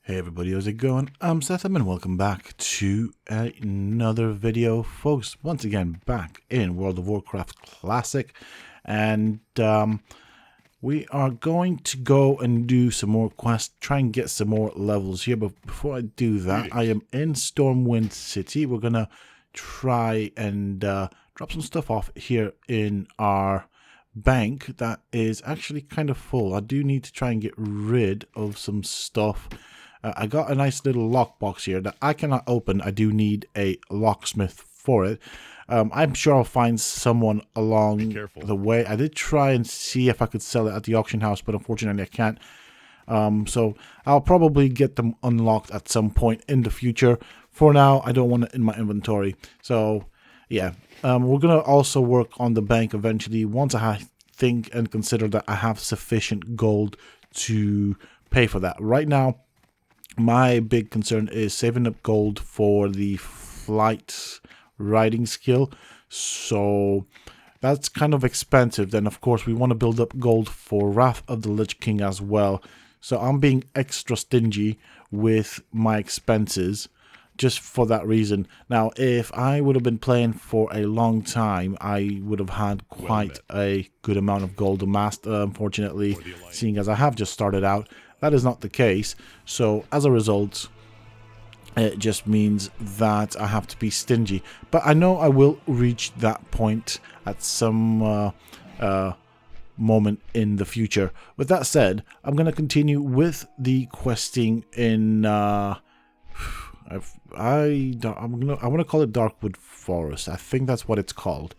Hey everybody, how's it going? I'm Sethum and welcome back to another video, folks. Once again, back in World of Warcraft Classic, and we are going to go and do some more quests, try and get some more levels here. But before I do that, I am in Stormwind City. We're gonna try and drop some stuff off here in our bank that is actually kind of full. I do need to try and get rid of some stuff. I got a nice little lockbox here that I cannot open. I do need a locksmith for it. I'm sure I'll find someone along the way. I did try and see if I could sell it at the auction house, but unfortunately I can't. So I'll probably get them unlocked at some point in the future. For now, I don't want it in my inventory. So yeah, we're going to also work on the bank eventually once I think and consider that I have sufficient gold to pay for that. Right now, my big concern is saving up gold for the flight riding skill. So that's kind of expensive. Then, of course, we want to build up gold for Wrath of the Lich King as well. So I'm being extra stingy with my expenses just for that reason. Now, if I would have been playing for a long time, I would have had quite a good amount of gold amassed. Unfortunately, seeing as I have just started out, that is not the case. So as a result, it just means that I have to be stingy. But I know I will reach that point at some moment in the future. With that said, I'm going to continue with the questing in I want to call it Darkwood Forest. I think that's what it's called.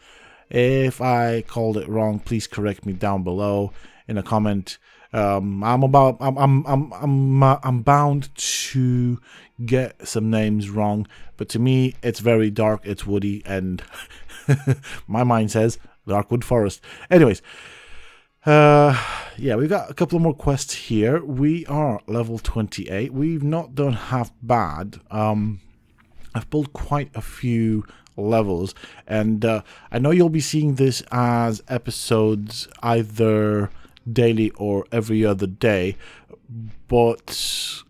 If I called it wrong, please correct me down below in a comment. I'm bound to get some names wrong, but to me it's very dark, it's woody, and my mind says Darkwood Forest. Anyways, yeah, we've got a couple of more quests here. We are level 28. We've not done half bad. I've pulled quite a few levels, and I know you'll be seeing this as episodes either daily or every other day, but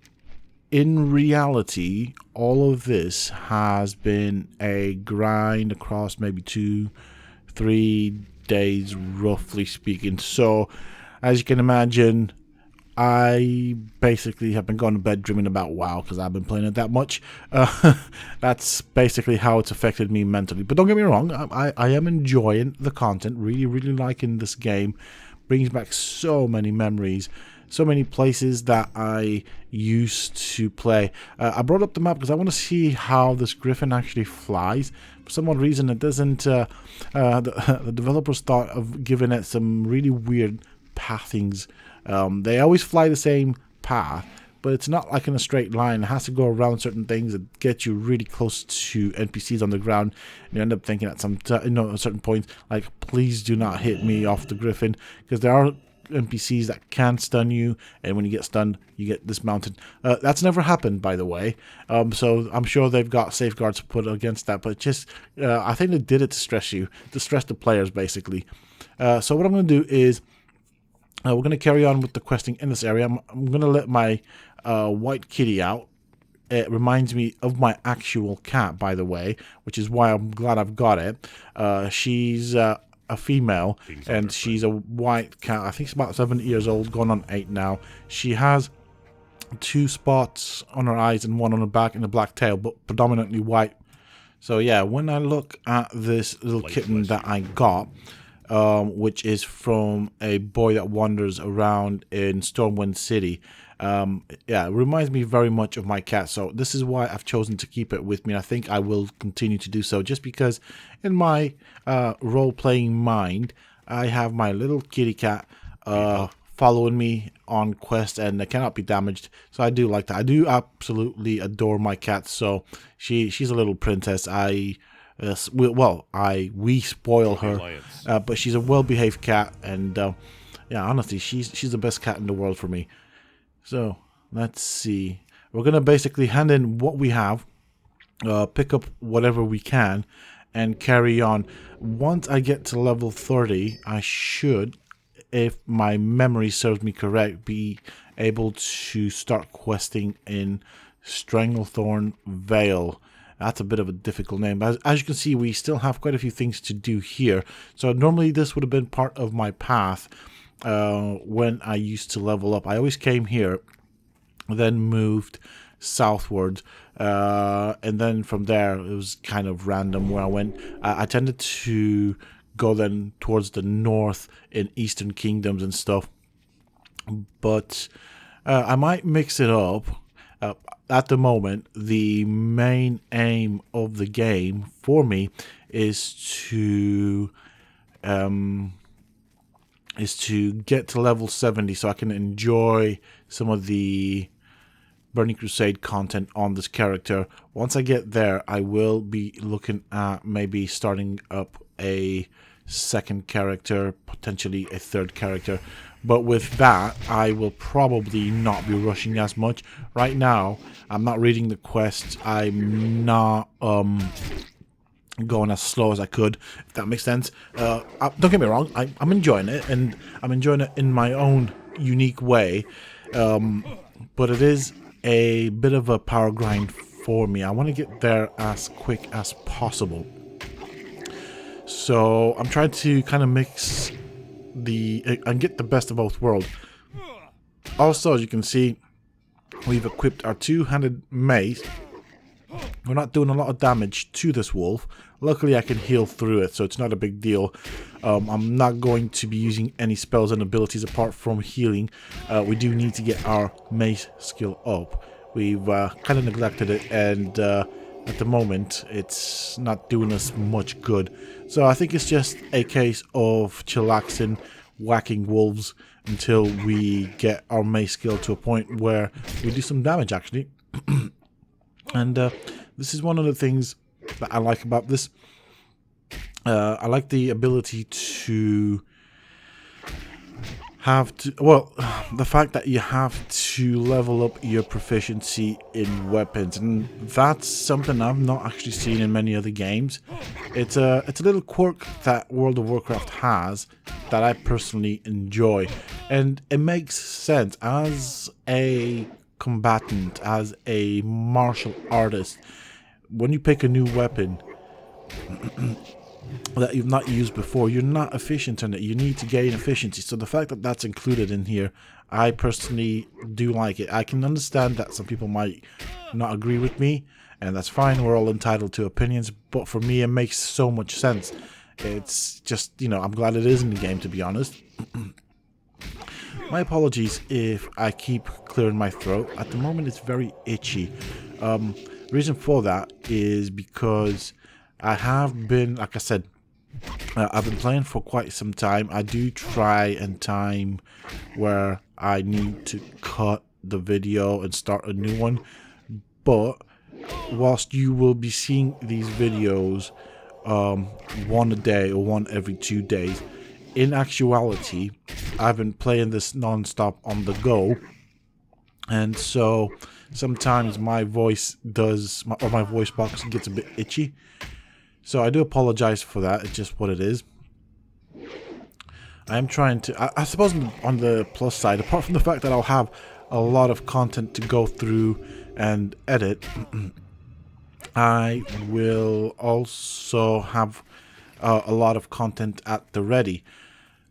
in reality all of this has been a grind across maybe 2-3 days, roughly speaking. So as you can imagine, I basically have been going to bed dreaming about WoW because I've been playing it that much. That's basically how it's affected me mentally. But don't get me wrong, I am enjoying the content, really liking this game. Brings back so many memories, so many places that I used to play. I brought up the map because I want to see how this griffin actually flies. For some odd reason, it doesn't. The developers thought of giving it some really weird pathings. They always fly the same path, but it's not like in a straight line. It has to go around certain things that get you really close to NPCs on the ground. And you end up thinking at some, at certain points, like, please do not hit me off the griffin, because there are NPCs that can stun you, and when you get stunned, you get dismounted. That's never happened, by the way. So I'm sure they've got safeguards put against that, but just, I think they did it to stress you, to stress the players, basically. So what I'm going to do is, we're going to carry on with the questing in this area. I'm going to let my white kitty out. It reminds me of my actual cat, by the way, which is why I'm glad I've got it. She's a female, and she's a white cat. I think she's about 7 years old, going on 8 now. She has 2 spots on her eyes and 1 on her back and a black tail, but predominantly white. So yeah, when I look at this little kitten that I got, which is from a boy that wanders around in Stormwind City. Yeah, it reminds me very much of my cat, so this is why I've chosen to keep it with me. I think I will continue to do so, just because in my role-playing mind, I have my little kitty cat following me on quest, and it cannot be damaged. So I do like that. I do absolutely adore my cat, so she's a little princess. We spoil her, but she's a well-behaved cat, and yeah, honestly, she's the best cat in the world for me. So let's see. We're gonna basically hand in what we have, pick up whatever we can, and carry on. Once I get to level 30, I should if my memory serves me correct, be able to start questing in Stranglethorn Vale. That's a bit of a difficult name, but as you can see, we still have quite a few things to do here. So normally this would have been part of my path when I used to level up. I always came here, then moved southward, and then from there it was kind of random where I went. I tended to go then towards the north in Eastern Kingdoms and stuff, but I might mix it up. At the moment, the main aim of the game for me is to get to level 70 so I can enjoy some of the Burning Crusade content on this character. Once I get there, I will be looking at maybe starting up a second character, potentially a third character. But with that, I will probably not be rushing as much. Right now, I'm not reading the quests. I'm not going as slow as I could, if that makes sense. Don't get me wrong, I'm enjoying it, and I'm enjoying it in my own unique way. But it is a bit of a power grind for me. I want to get there as quick as possible. So I'm trying to kind of mix and get the best of both worlds. Also, as you can see, we've equipped our two-handed mace. We're not doing a lot of damage to this wolf. Luckily, I can heal through it, so it's not a big deal. I'm not going to be using any spells and abilities apart from healing. We do need to get our mace skill up. We've kind of neglected it, and at the moment, it's not doing us much good. So I think it's just a case of chillaxing, whacking wolves until we get our mace skill to a point where we do some damage, actually. And this is one of the things that I like about this. I like the ability to the fact that you have to level up your proficiency in weapons, and that's something I've not actually seen in many other games. It's a little quirk that World of Warcraft has that I personally enjoy, and it makes sense as a combatant, as a martial artist. When you pick a new weapon that you've not used before, you're not efficient in it. You need to gain efficiency. So the fact that that's included in here, I personally do like it. I can understand that some people might not agree with me, and that's fine. We're all entitled to opinions, but for me, it makes so much sense. It's just, I'm glad it is in the game, to be honest. My apologies if I keep clearing my throat. At the moment, it's very itchy. Reason for that is because I have been, like I said, I've been playing for quite some time. I do try and time where I need to cut the video and start a new one. But whilst you will be seeing these videos one a day or one every 2 days, in actuality, I've been playing this non-stop on the go. And so sometimes my voice my voice box gets a bit itchy. So I do apologize for that. It's just what it is. I am trying to... I suppose on the plus side, apart from the fact that I'll have a lot of content to go through and edit, I will also have a lot of content at the ready.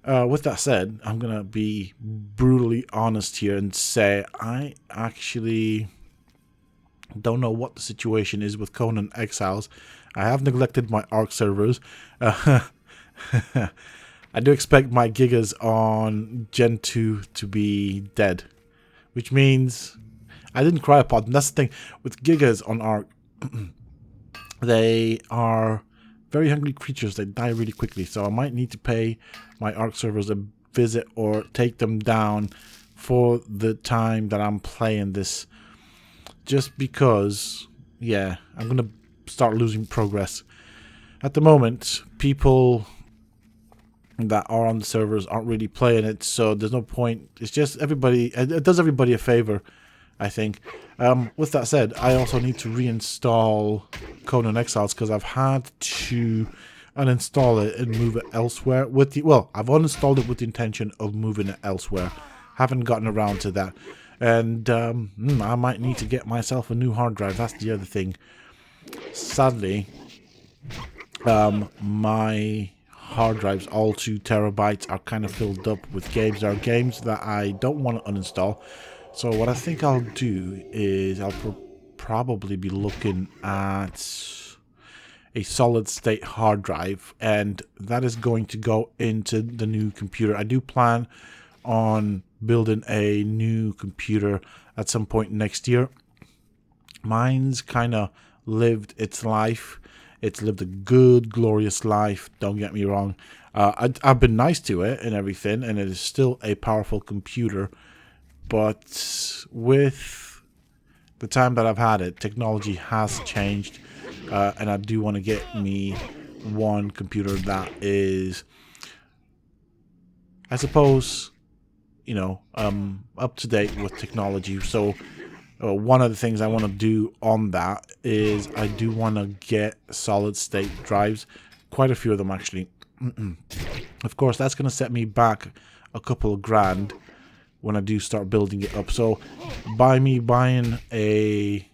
With that said, I'm going to be brutally honest here and say I actually don't know what the situation is with Conan Exiles. I have neglected my ARC servers. I do expect my gigas on Gen 2 to be dead, which means I didn't cryopod. And that's the thing with gigas on ARC. They are very hungry creatures. They die really quickly, so I might need to pay my ARC servers a visit or take them down for the time that I'm playing this, just because, yeah, I'm gonna start losing progress. At the moment, people that are on the servers aren't really playing it, so there's no point. It's just everybody, it does everybody a favor, I think. With that said, I also need to reinstall Conan Exiles because I've had to uninstall it and move it elsewhere. Well, I've uninstalled it with the intention of moving it elsewhere. Haven't gotten around to that. And I might need to get myself a new hard drive. That's the other thing. Sadly, my hard drives, all 2 terabytes, are kind of filled up with games. There are games that I don't want to uninstall. So what I think I'll do is I'll probably be looking at a solid state hard drive, and that is going to go into the new computer. I do plan on building a new computer at some point next year. Mine's kind of lived its life. It's lived a good, glorious life, don't get me wrong. I've been nice to it and everything, and it is still a powerful computer. But with the time that I've had it, technology has changed. And I do want to get me one computer that is, I suppose, up to date with technology. So one of the things I want to do on that is I do want to get solid state drives, quite a few of them actually. Of course, that's going to set me back a couple of grand when I do start building it up. So by me buying a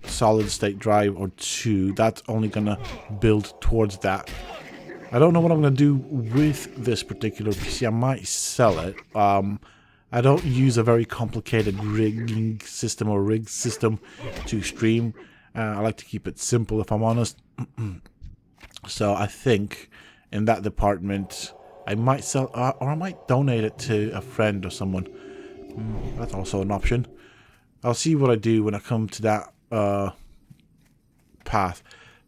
solid state drive or 2, that's only going to build towards that. I don't know what I'm going to do with this particular PC. I might sell it. I don't use a very complicated rigging system or rig system to stream. I like to keep it simple, if I'm honest. So I think in that department, I might sell, or I might donate it to a friend or someone. That's also an option. I'll see what I do when I come to that path.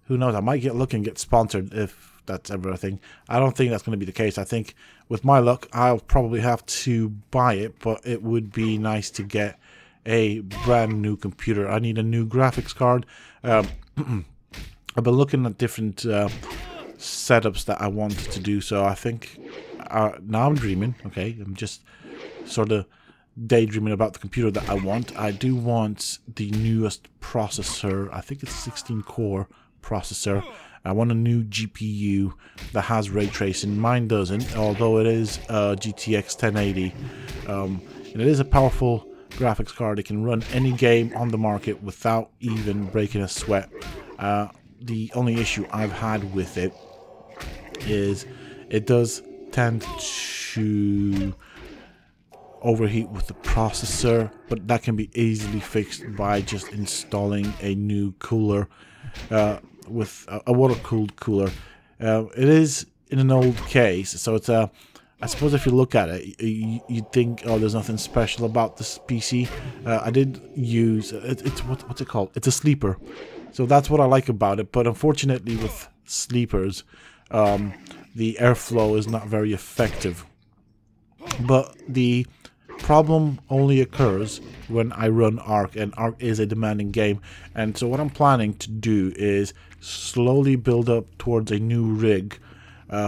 Who knows? I might get lucky and get sponsored if that's ever a thing. I don't think that's going to be the case. I think with my luck, I'll probably have to buy it, but it would be nice to get a brand new computer. I need a new graphics card. I've been looking at different setups that I want to do, so I think now I'm dreaming. Okay, I'm just sort of daydreaming about the computer that I want. I do want the newest processor. I think it's 16-core processor. I want a new GPU that has ray tracing. Mine doesn't, although it is GTX 1080. And it is a powerful graphics card. It can run any game on the market without even breaking a sweat. The only issue I've had with it is it does tend to overheat with the processor, but that can be easily fixed by just installing a new cooler with a water-cooled cooler. It is in an old case, so it's a, I suppose if you look at it, you'd think, oh, there's nothing special about this PC. I did use it's what's it called? It's a sleeper, so that's what I like about it. But unfortunately, with sleepers, the airflow is not very effective. But the problem only occurs when I run Ark, and Ark is a demanding game. And so what I'm planning to do is slowly build up towards a new rig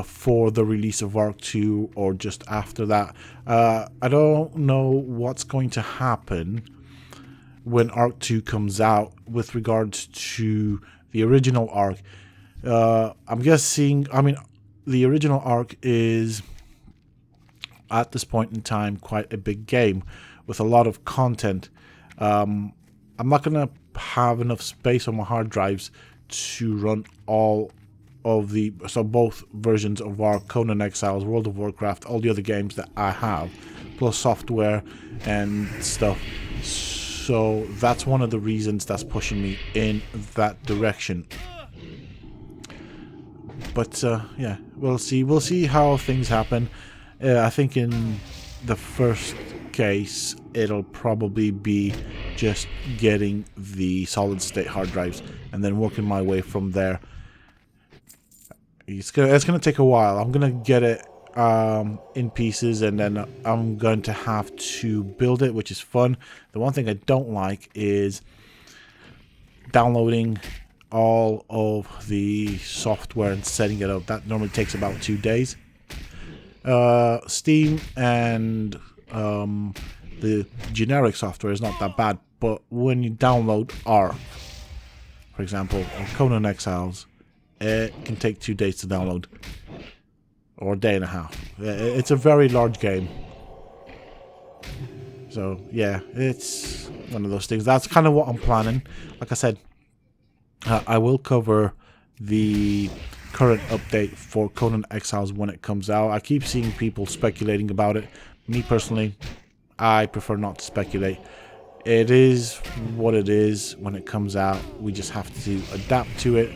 for the release of Ark 2 or just after that. I don't know what's going to happen when Ark 2 comes out with regards to the original Ark. I'm guessing, I mean, the original Ark is at this point in time quite a big game with a lot of content. I'm not going to have enough space on my hard drives to run all of the, so both versions of Ark, Conan Exiles, World of Warcraft, all the other games that I have, plus software and stuff. So that's one of the reasons that's pushing me in that direction. But yeah, we'll see how things happen. I think in the first case, it'll probably be just getting the solid state hard drives and then working my way from there. It's gonna take a while. I'm gonna get it in pieces, and then I'm going to have to build it, which is fun. The one thing I don't like is downloading all of the software and setting it up. That normally takes about 2 days. Steam and the generic software is not that bad, but when you download Ark, for example, or Conan Exiles, it can take 2 days to download. Or a day and a half. It's a very large game. So, yeah, it's one of those things. That's kind of what I'm planning. Like I said, I will cover the current update for Conan Exiles when it comes out. I keep seeing people speculating about it. Me personally, I prefer not to speculate. It is what it is when it comes out. We just have to adapt to it.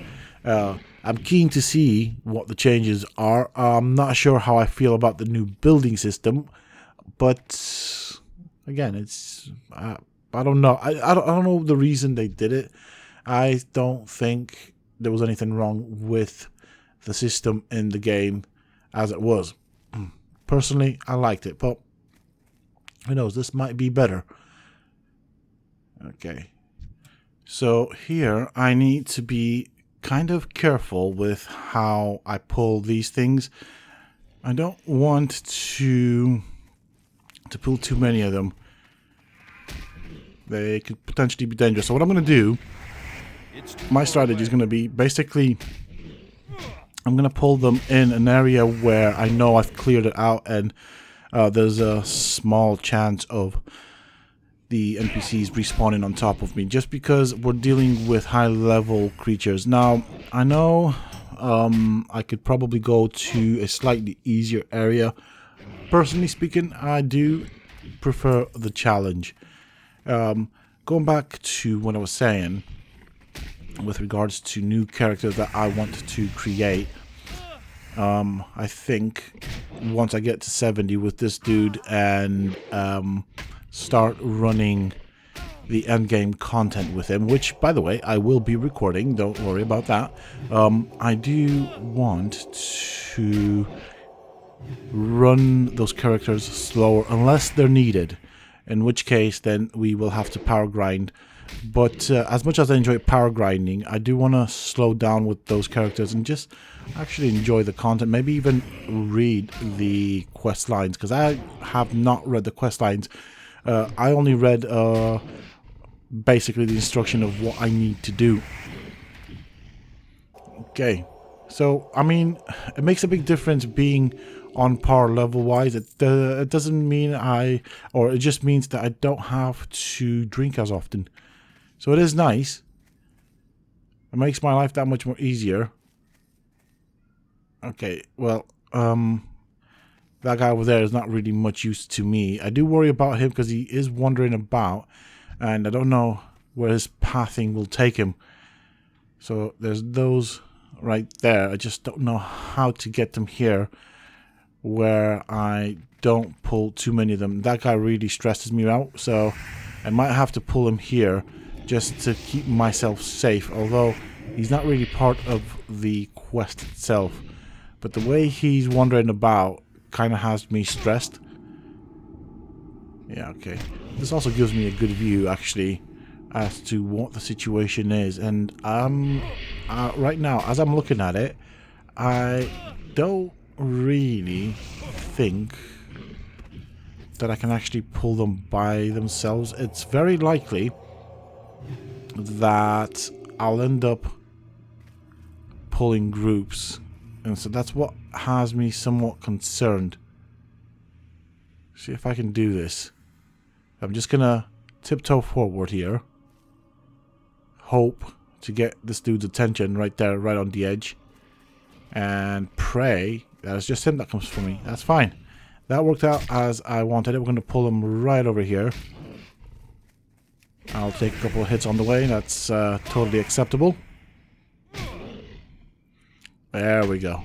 I'm keen to see what the changes are. I'm not sure how I feel about the new building system, but again, it's I don't know. I don't know the reason they did it. I don't think there was anything wrong with the system in the game as it was. Personally, I liked it, but who knows? This might be better. Okay, so here I need to be kind of careful with how I pull these things. I don't want to pull too many of them. They could potentially be dangerous. So what I'm going to do, my strategy is going to be basically I'm going to pull them in an area where I know I've cleared it out and there's a small chance of the NPCs respawning on top of me, just because we're dealing with high level creatures. Now, I know I could probably go to a slightly easier area. Personally speaking, I do prefer the challenge. Going back to what I was saying with regards to new characters that I want to create, I think once I get to 70 with this dude and start running the endgame content with him, which, by the way, I will be recording, don't worry about that. I do want to run those characters slower unless they're needed, in which case then we will have to power grind. But as much as I enjoy power grinding, I do want to slow down with those characters and just actually enjoy the content, maybe even read the quest lines, because I have not read the quest lines. I only read basically the instruction of what I need to do. Okay, so I mean, it makes a big difference being on par level wise. It doesn't mean it just means that I don't have to drink as often. So it is nice. It makes my life that much more easier. Okay, well, that guy over there is not really much use to me. I do worry about him because he is wandering about, and I don't know where his pathing will take him. So there's those right there. I just don't know how to get them here where I don't pull too many of them. That guy really stresses me out, so I might have to pull him here just to keep myself safe, although he's not really part of the quest itself. But the way he's wandering about kind of has me stressed. Yeah, okay. This also gives me a good view, actually, as to what the situation is. And right now, as I'm looking at it, I don't really think that I can actually pull them by themselves. It's very likely that I'll end up pulling groups, and so that's what has me somewhat concerned. See if I can do this. I'm just gonna tiptoe forward here, hope to get this dude's attention right there, right on the edge, and pray that it's just him that comes for me. That's fine. That worked out as I wanted it. We're gonna pull him right over here. I'll take a couple of hits on the way. That's totally acceptable. There we go.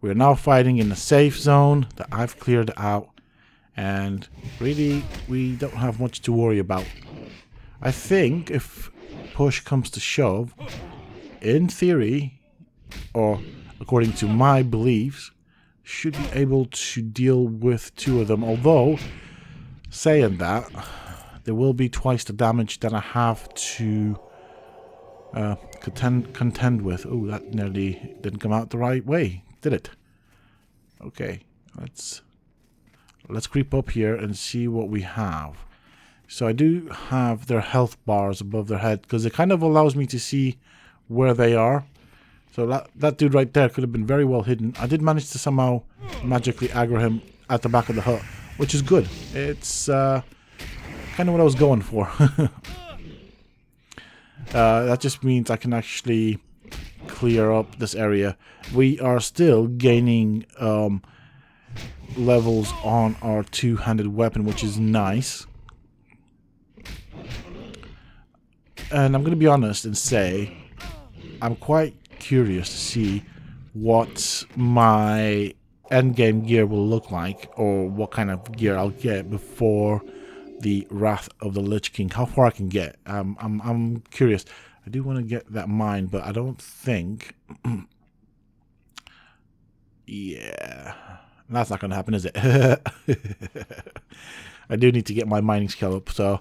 We're now fighting in the safe zone that I've cleared out. And really, we don't have much to worry about. I think if push comes to shove, in theory, or according to my beliefs, should be able to deal with 2 of them. Although, saying that, there will be twice the damage that I have to contend with. Oh, that nearly didn't come out the right way, did it? Okay, let's creep up here and see what we have. So I do have their health bars above their head because it kind of allows me to see where they are. So that dude right there could have been very well hidden. I did manage to somehow magically aggro him at the back of the hut, which is good. It's kind of what I was going for. That just means I can actually clear up this area. We are still gaining levels on our two-handed weapon, which is nice. And I'm going to be honest and say I'm quite curious to see what my endgame gear will look like, or what kind of gear I'll get before the Wrath of the Lich King. How far I can get. I'm curious. I do want to get that mine, but I don't think... yeah. That's not going to happen, is it? I do need to get my mining skill up, so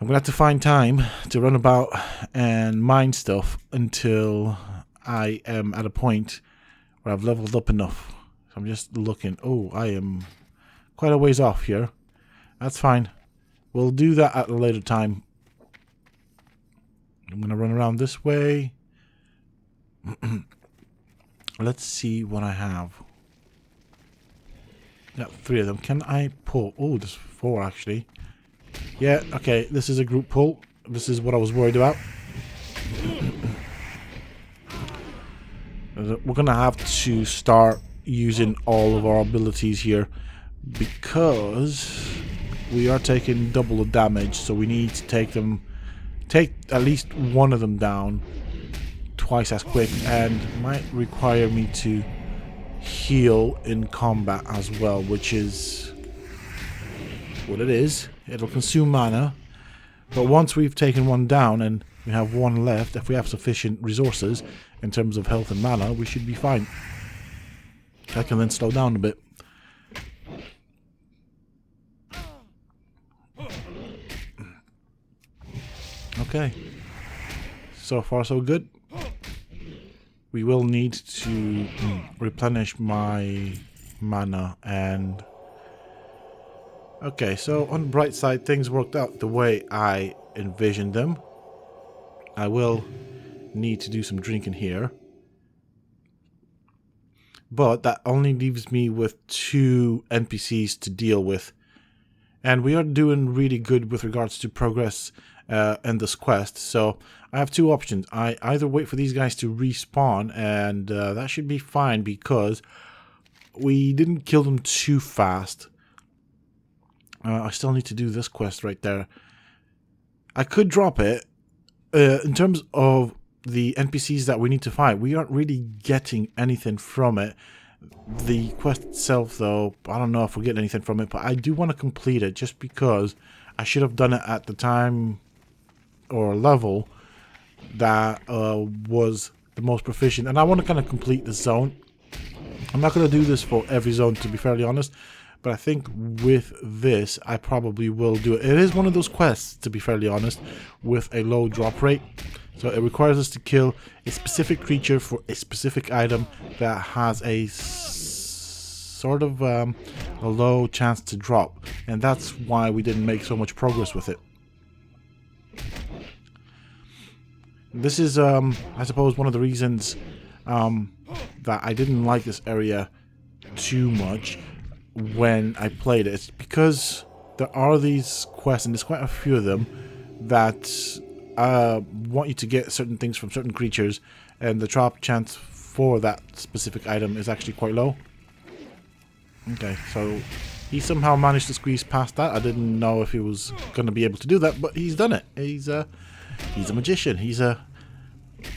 I'm going to have to find time to run about and mine stuff until I am at a point where I've leveled up enough. So I'm just looking. Oh, I am quite a ways off here. That's fine. We'll do that at a later time. I'm going to run around this way. Let's see what I have. Got 3 of them. Can I pull? Oh, there's 4 actually. Yeah, okay. This is a group pull. This is what I was worried about. We're going to have to start using all of our abilities here because we are taking double the damage, so we need to take at least one of them down twice as quick, and might require me to heal in combat as well, which is what it is. It'll consume mana, but once we've taken one down and we have one left, if we have sufficient resources in terms of health and mana, we should be fine. I can then slow down a bit. Okay, so far so good. We will need to replenish my mana, and okay, so on the bright side, things worked out the way I envisioned them. I will need to do some drinking here, but that only leaves me with 2 NPCs to deal with, and we are doing really good with regards to progress in this quest. So I have 2 options. I either wait for these guys to respawn, and that should be fine because we didn't kill them too fast. I still need to do this quest right there. I could drop it. In terms of the NPCs that we need to fight, we aren't really getting anything from it. The quest itself, though, I don't know if we'll get anything from it, but I do want to complete it just because I should have done it at the time or level that was the most proficient, and I want to kind of complete the zone. I'm not going to do this for every zone, to be fairly honest, but I think with this I probably will do it. It is one of those quests, to be fairly honest, with a low drop rate, so it requires us to kill a specific creature for a specific item that has a sort of a low chance to drop, and that's why we didn't make so much progress with it. This is, I suppose, one of the reasons that I didn't like this area too much when I played it. It's because there are these quests, and there's quite a few of them, that want you to get certain things from certain creatures, and the drop chance for that specific item is actually quite low. Okay, so he somehow managed to squeeze past that. I didn't know if he was going to be able to do that, but he's done it. He's a magician. He's a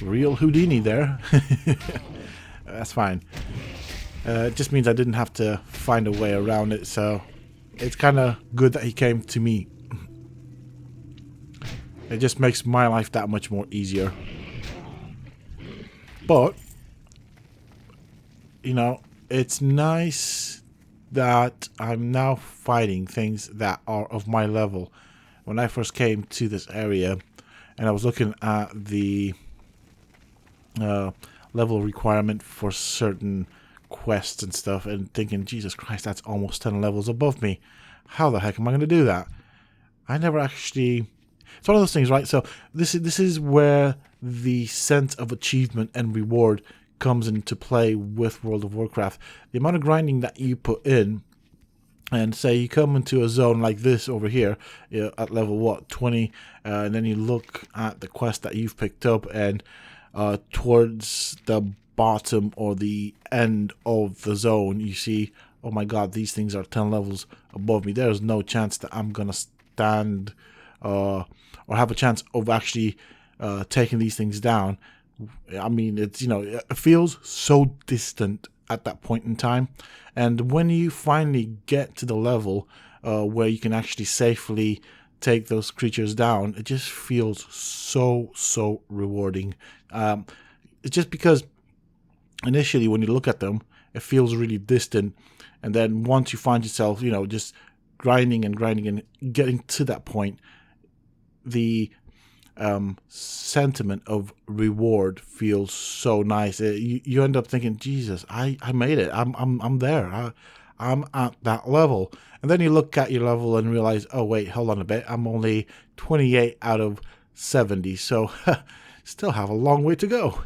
real Houdini there. That's fine. It just means I didn't have to find a way around it, so it's kind of good that he came to me. It just makes my life that much more easier. But, you know, it's nice that I'm now fighting things that are of my level. When I first came to this area and I was looking at the level requirement for certain quests and stuff and thinking, Jesus Christ, that's almost 10 levels above me. How the heck am I going to do that? I never actually... It's one of those things, right? So this is where the sense of achievement and reward comes into play with World of Warcraft. The amount of grinding that you put in, and say you come into a zone like this over here, at level 20, and then you look at the quest that you've picked up, and towards the bottom or the end of the zone, you see, oh my god, these things are 10 levels above me. There's no chance that I'm gonna stand or have a chance of actually taking these things down. I mean, it's, it feels so distant at that point in time. And when you finally get to the level where you can actually safely take those creatures down, it just feels so rewarding. It's just because initially when you look at them, it feels really distant. And then once you find yourself, just grinding and getting to that point, the sentiment of reward feels so nice. You end up thinking, Jesus, I made it. I'm there. I'm at that level. And then you look at your level and realize, oh wait, hold on a bit. I'm only 28 out of 70, so still have a long way to go.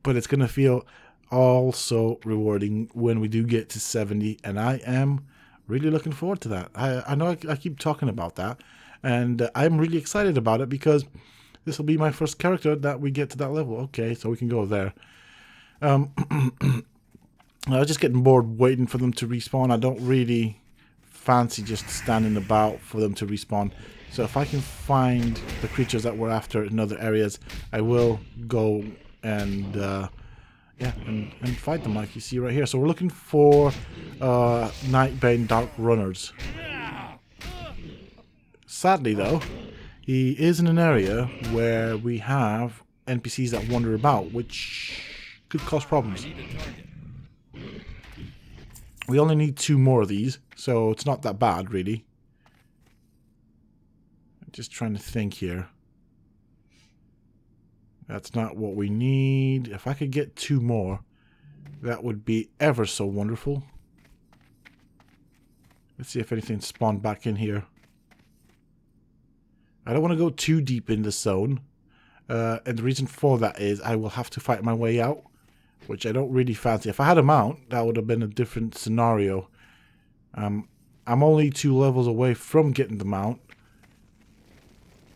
But it's gonna feel also rewarding when we do get to 70, and I am really looking forward to that. I know I keep talking about that, and I'm really excited about it because this will be my first character that we get to that level. Okay, so we can go there. I was just getting bored waiting for them to respawn. I don't really fancy just standing about for them to respawn. So if I can find the creatures that we're after in other areas, I will go and and fight them like you see right here. So we're looking for Nightbane Dark Runners. Sadly though, he is in an area where we have NPCs that wander about, which could cause problems. We only need 2 more of these, so it's not that bad really. I'm just trying to think here. That's not what we need. If I could get 2 more, that would be ever so wonderful. Let's see if anything spawned back in here. I don't want to go too deep in the zone. And the reason for that is I will have to fight my way out, which I don't really fancy. If I had a mount, that would have been a different scenario. I'm only 2 levels away from getting the mount.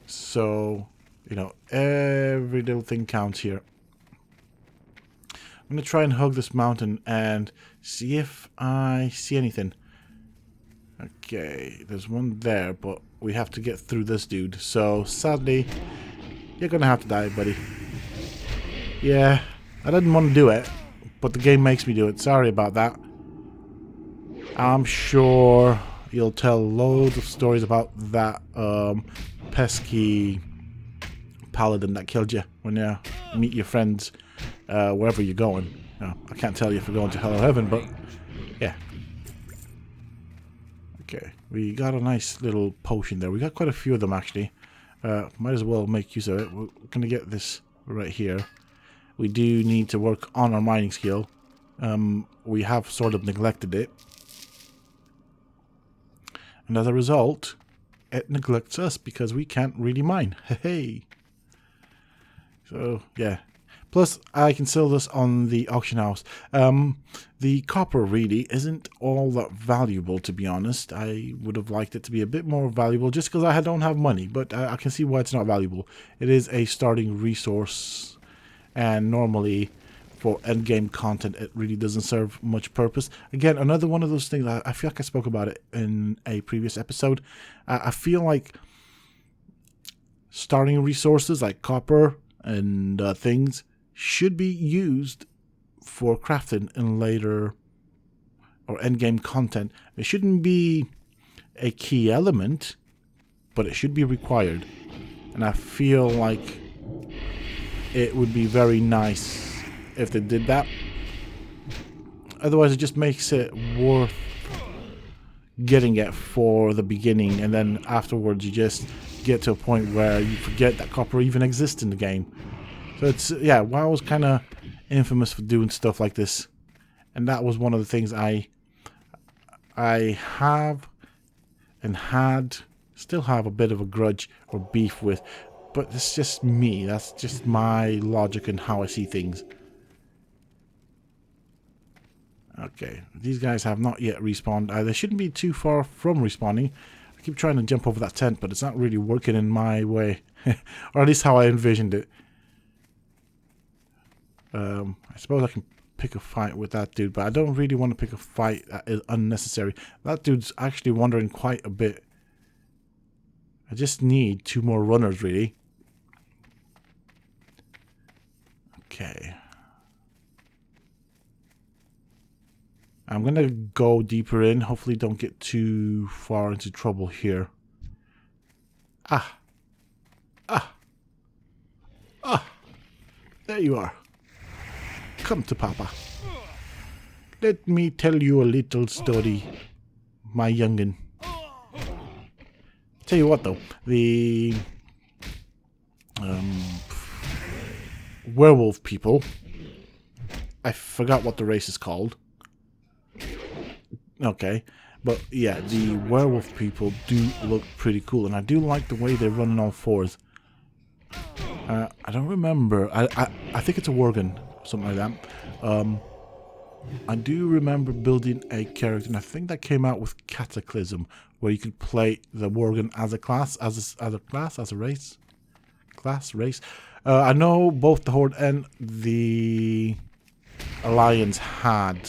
So, every little thing counts here. I'm going to try and hug this mountain and see if I see anything. Okay, there's one there, but we have to get through this dude. So, sadly, you're going to have to die, buddy. Yeah, I didn't want to do it, but the game makes me do it. Sorry about that. I'm sure you'll tell loads of stories about that pesky paladin that killed you when you meet your friends wherever you're going. I can't tell you if you're going to hell or heaven, but yeah. Okay, we got a nice little potion there. We got quite a few of them actually. Might as well make use of it. We're gonna get this right here. We do need to work on our mining skill. We have sort of neglected it, and as a result, it neglects us because we can't really mine. Hey. So yeah. Plus, I can sell this on the auction house. The copper really isn't all that valuable, to be honest. I would have liked it to be a bit more valuable just because I don't have money, but I can see why it's not valuable. It is a starting resource, and normally for endgame content, it really doesn't serve much purpose. Again, another one of those things, I feel like I spoke about it in a previous episode. I feel like starting resources like copper and things should be used for crafting in later or endgame content. It shouldn't be a key element, but it should be required. And I feel like it would be very nice if they did that. Otherwise, it just makes it worth getting it for the beginning, and then afterwards you just get to a point where you forget that copper even exists in the game. So it's, yeah, WoW was kind of infamous for doing stuff like this, and that was one of the things I have and still have a bit of a grudge or beef with but it's just me. That's just my logic and how I see things. Okay, these guys have not yet respawned. They shouldn't be too far from respawning. I keep trying to jump over that tent, but it's not really working in my way. Or at least how I envisioned it. I suppose I can pick a fight with that dude, but I don't really want to pick a fight that is unnecessary. That dude's actually wandering quite a bit. I just need 2 more runners, really. Okay. I'm going to go deeper in. Hopefully don't get too far into trouble here. Ah. Ah. Ah. There you are. Come to Papa. Let me tell you a little story, my youngin'. Tell you what though, the werewolf people, I forgot what the race is called. Okay, but yeah, the werewolf people do look pretty cool, and I do like the way they run on all fours. I don't remember. I think it's a worgen, something like that. I do remember building a character, and I think that came out with Cataclysm, where you could play the worgen as a class, as a race. I know both the Horde and the Alliance had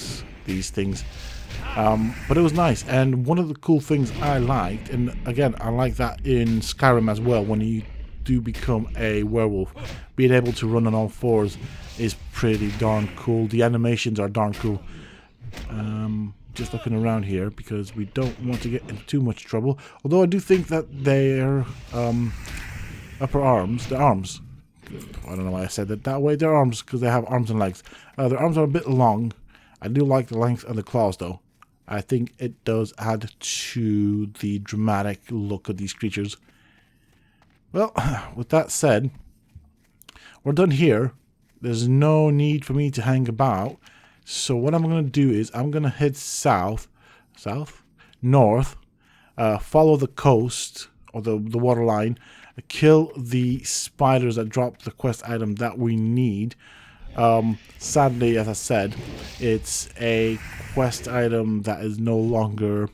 these things. But it was nice, and one of the cool things I liked, and again I like that in Skyrim as well, when you do become a werewolf, being able to run on all fours is pretty darn cool. The animations are darn cool. Just looking around here because we don't want to get into too much trouble, although I do think that their upper arms, their arms, I don't know why I said it that way, their arms, because they have arms and legs, their arms are a bit long. I do like the length of the claws though. I think it does add to the dramatic look of these creatures. Well, with that said, we're done here. There's no need for me to hang about. So what I'm going to do is I'm going to head north, follow the coast or the waterline, kill the spiders that drop the quest item that we need. Sadly, as I said, it's a quest item that is no longer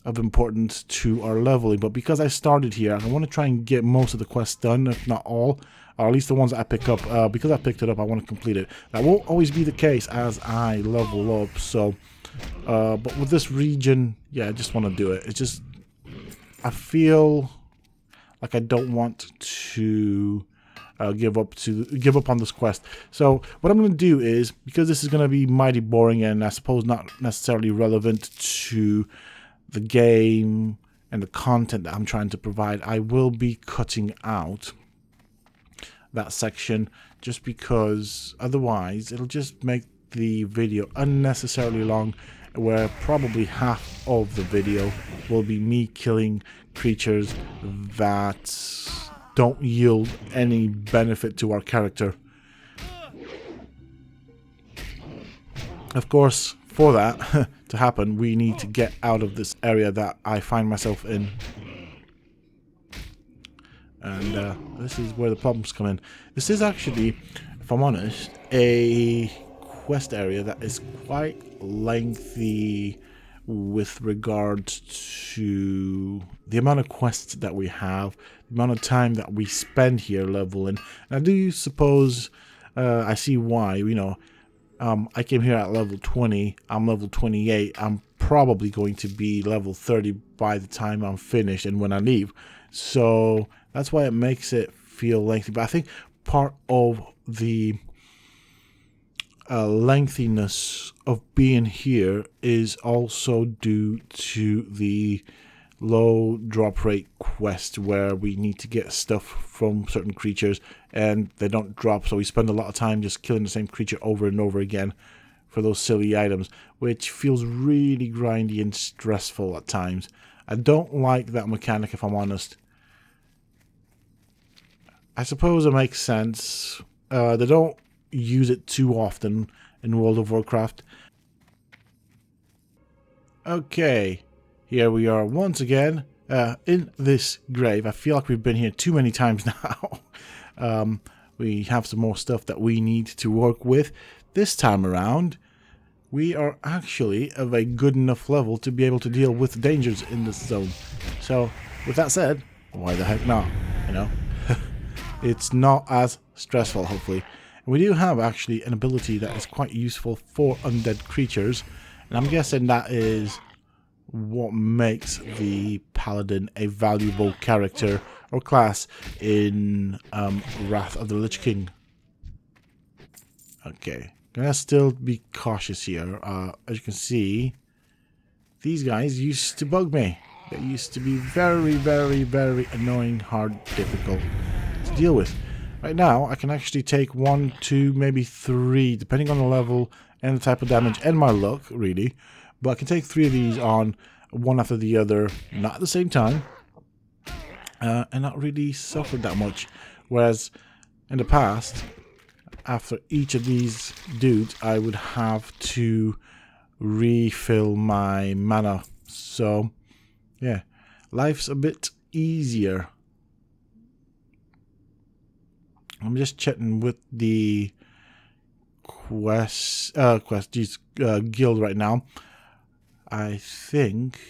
of importance to our leveling, but because I started here, I want to try and get most of the quests done, if not all, or at least the ones that I pick up. Because I picked it up, I want to complete it. That won't always be the case as I level up, so but with this region, yeah, I just want to do it. It's just, I feel like I don't want to give up on this quest. So what I'm going to do is, because this is going to be mighty boring and I suppose not necessarily relevant to the game and the content that I'm trying to provide, I will be cutting out that section, just because otherwise it'll just make the video unnecessarily long, where probably half of the video will be me killing creatures that don't yield any benefit to our character. Of course, for that to happen, we need to get out of this area that I find myself in. And this is where the problems come in. This is actually, if I'm honest, a quest area that is quite lengthy with regards to the amount of quests that we have, the amount of time that we spend here leveling. And I do suppose I see why. You know, I came here at level 20, I'm level 28, I'm probably going to be level 30 by the time I'm finished and when I leave. So that's why it makes it feel lengthy. But I think part of the lengthiness of being here is also due to the low drop rate quest, where we need to get stuff from certain creatures and they don't drop, so we spend a lot of time just killing the same creature over and over again for those silly items, which feels really grindy and stressful at times. I don't like that mechanic, if I'm honest. I suppose it makes sense. They don't use it too often in World of Warcraft. Okay, here we are once again in this grave. I feel like we've been here too many times now. We have some more stuff that we need to work with. This time around, we are actually of a good enough level to be able to deal with dangers in this zone. So, with that said, why the heck not? You know, it's not as stressful, hopefully. And we do have actually an ability that is quite useful for undead creatures, and I'm guessing that is what makes the Paladin a valuable character or class in Wrath of the Lich King. Okay, gonna still be cautious here. As you can see, these guys used to bug me. They used to be very, very, very annoying, hard, difficult to deal with. Right now, I can actually take 1, 2, maybe 3, depending on the level and the type of damage and my luck, really. But I can take 3 of these on, one after the other, not at the same time, and not really suffer that much. Whereas in the past, after each of these dudes, I would have to refill my mana. So, yeah, life's a bit easier. I'm just chatting with the guild right now. I think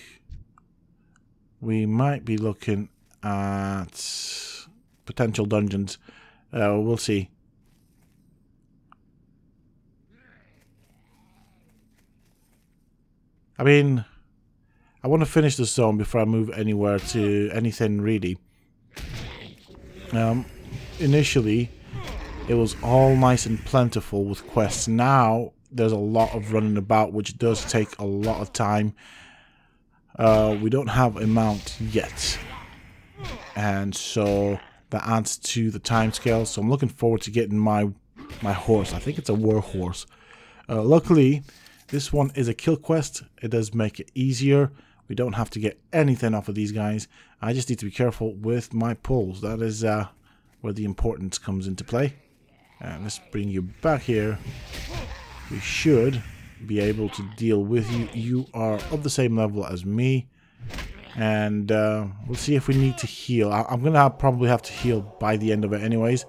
we might be looking at potential dungeons. We'll see. I mean, I want to finish the zone before I move anywhere to anything really. Initially, it was all nice and plentiful with quests. Now, there's a lot of running about, which does take a lot of time. We don't have a mount yet, and so that adds to the time scale. So I'm looking forward to getting my horse. I think it's a war horse. Luckily, this one is a kill quest. It does make it easier. We don't have to get anything off of these guys. I just need to be careful with my pulls. That is where the importance comes into play. Let's bring you back here. We should be able to deal with you. You are of the same level as me. And we'll see if we need to heal. I'm going to probably have to heal by the end of it anyways.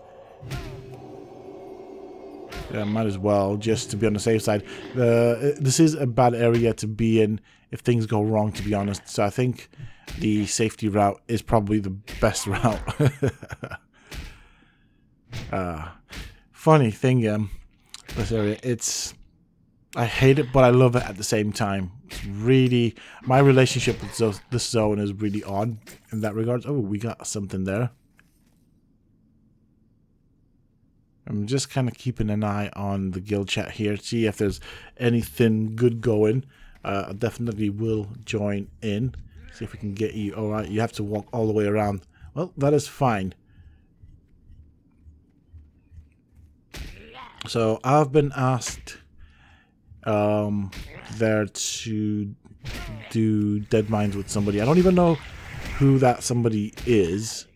Yeah, might as well, just to be on the safe side. This is a bad area to be in if things go wrong, to be honest. So I think the safety route is probably the best route. Funny thing, this area, I hate it, but I love it at the same time. It's really, my relationship with this zone is really odd in that regard. Oh, we got something there. I'm just kind of keeping an eye on the guild chat here, see if there's anything good going. I definitely will join in, see if we can get you. All right, you have to walk all the way around. Well, that is fine. So I've been asked there to do dead mines with somebody. I don't even know who that somebody is,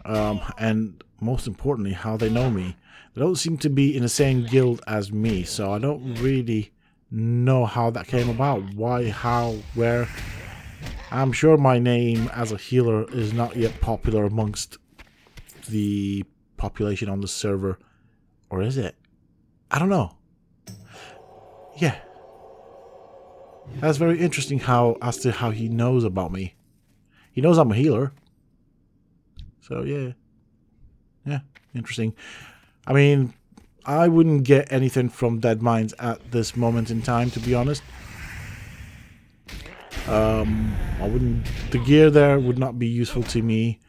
and most importantly, how they know me. They don't seem to be in the same guild as me, so I don't really know how that came about. Why, how, where. I'm sure my name as a healer is not yet popular amongst the population on the server. Or is it? I don't know. Yeah. That's very interesting as to how he knows about me. He knows I'm a healer. So yeah. Yeah, interesting. I mean, I wouldn't get anything from dead mines at this moment in time, to be honest. The gear there would not be useful to me.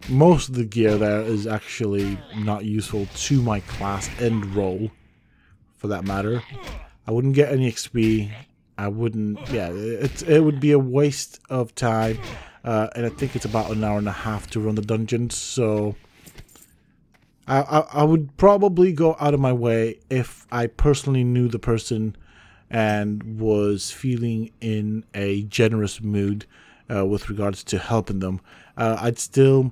Most of the gear there is actually not useful to my class and role, for that matter. I wouldn't get any XP. I wouldn't, yeah, it would be a waste of time. And I think it's about an hour and a half to run the dungeon, so I would probably go out of my way if I personally knew the person and was feeling in a generous mood with regards to helping them. I'd still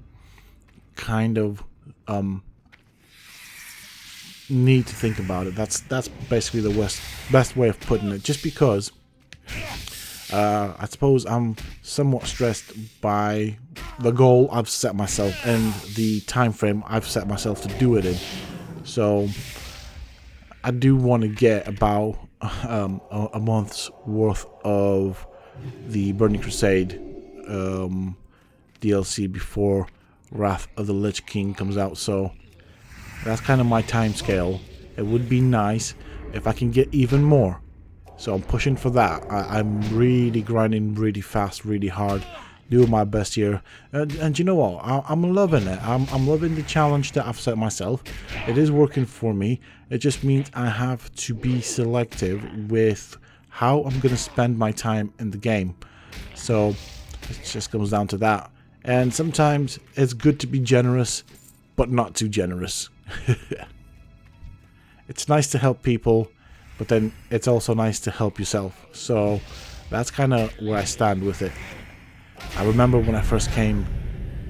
kind of need to think about it. That's basically the best way of putting it. Just because I suppose I'm somewhat stressed by the goal I've set myself and the time frame I've set myself to do it in. So I do want to get about a month's worth of the Burning Crusade DLC before Wrath of the Lich King comes out. So that's kind of my time scale. It would be nice if I can get even more. So I'm pushing for that. I'm really grinding really fast, really hard, doing my best here. And you know what? I'm loving it. I'm loving the challenge that I've set myself. It is working for me. It just means I have to be selective with how I'm going to spend my time in the game. So it just comes down to that. And sometimes it's good to be generous, but not too generous. It's nice to help people, but then it's also nice to help yourself. So that's kind of where I stand with it. I remember when I first came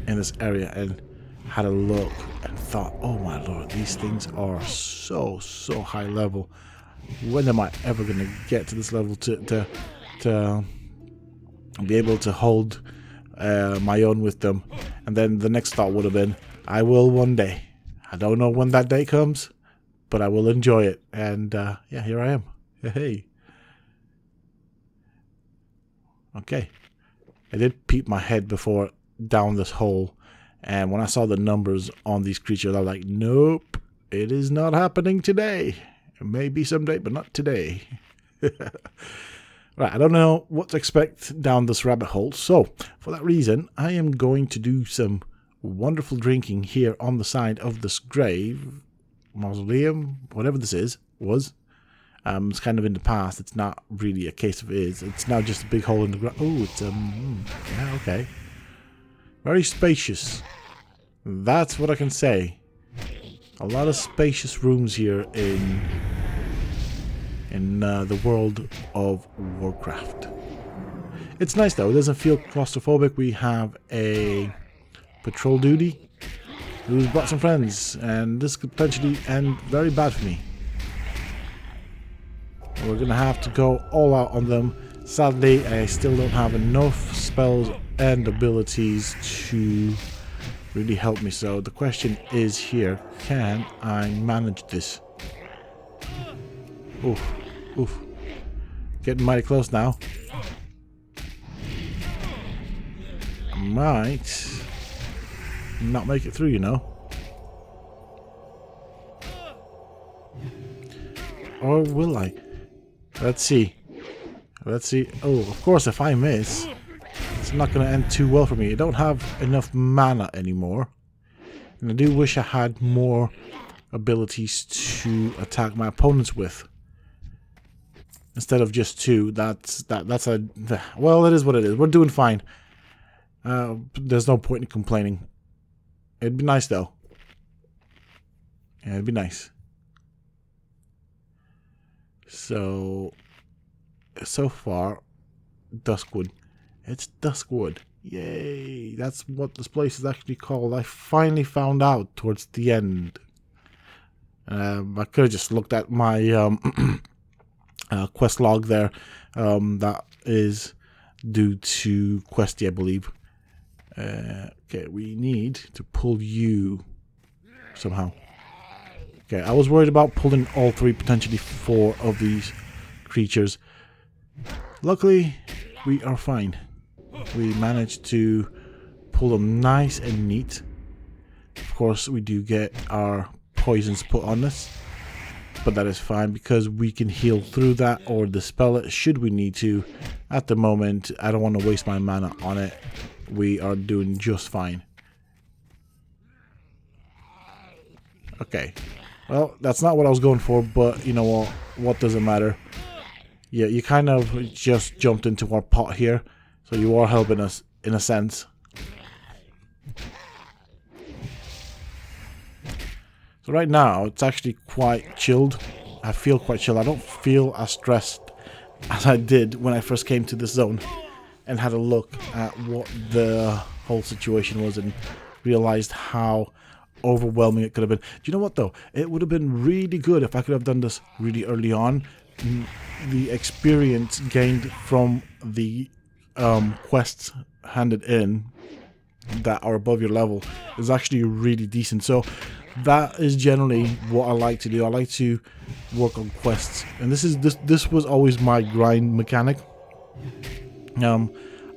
in this area and had a look and thought, oh my lord, these things are so high level. When am I ever going to get to this level to be able to hold my own with them? And then the next thought would have been, I will one day. I don't know when that day comes, but I will enjoy it. And yeah, here I am. Hey. Okay. I did peep my head before down this hole, and when I saw the numbers on these creatures, I was like, nope, it is not happening today. It may be someday, but not today. Right, I don't know what to expect down this rabbit hole, so for that reason, I am going to do some wonderful drinking here on the side of this grave, mausoleum, whatever this was. It's kind of in the past. It's not really a case of is. It's now just a big hole in the ground. Oh, it's yeah, okay. Very spacious. That's what I can say. A lot of spacious rooms here in the world of Warcraft. It's nice though. It doesn't feel claustrophobic. We have a patrol duty who's brought some friends, and this could potentially end very bad for me. We're gonna have to go all out on them. Sadly, I still don't have enough spells and abilities to really help me. So the question is here, can I manage this? Oof, oof. Getting mighty close now. I might not make it through, you know. Or will I? Let's see. Let's see. Oh, of course, if I miss, it's not going to end too well for me. I don't have enough mana anymore. And I do wish I had more abilities to attack my opponents with. Instead of just two. That's a... Well, it is what it is. We're doing fine. There's no point in complaining. It'd be nice, though. Yeah, it'd be nice. So far, Duskwood. It's Duskwood. Yay! That's what this place is actually called. I finally found out towards the end. I could have just looked at my quest log there. That is due to Questy, I believe. Okay, we need to pull you somehow. Okay, I was worried about pulling all three, potentially four of these creatures. Luckily, we are fine. We managed to pull them nice and neat. Of course, we do get our poisons put on us, but that is fine because we can heal through that or dispel it should we need to. At the moment, I don't want to waste my mana on it. We are doing just fine. Okay. Well, that's not what I was going for, but you know what? What does it matter? Yeah, you kind of just jumped into our pot here, so you are helping us in a sense. So right now, it's actually quite chilled. I feel quite chill. I don't feel as stressed as I did when I first came to this zone and had a look at what the whole situation was and realized how overwhelming it could have been. Do you know what though? It would have been really good if I could have done this really early on, the experience gained from the quests handed in that are above your level is actually really decent. So that is generally what I like to do. I like to work on quests, and this was always my grind mechanic.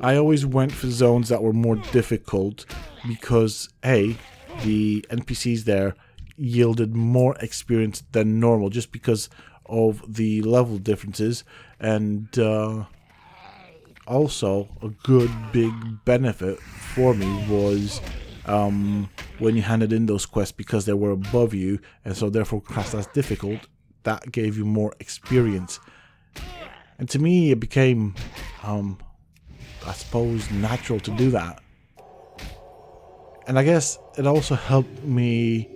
I always went for zones that were more difficult because the NPCs there yielded more experience than normal just because of the level differences, and also a good big benefit for me was when you handed in those quests, because they were above you and so therefore classed as difficult, that gave you more experience. And to me it became I suppose natural to do that. And I guess it also helped me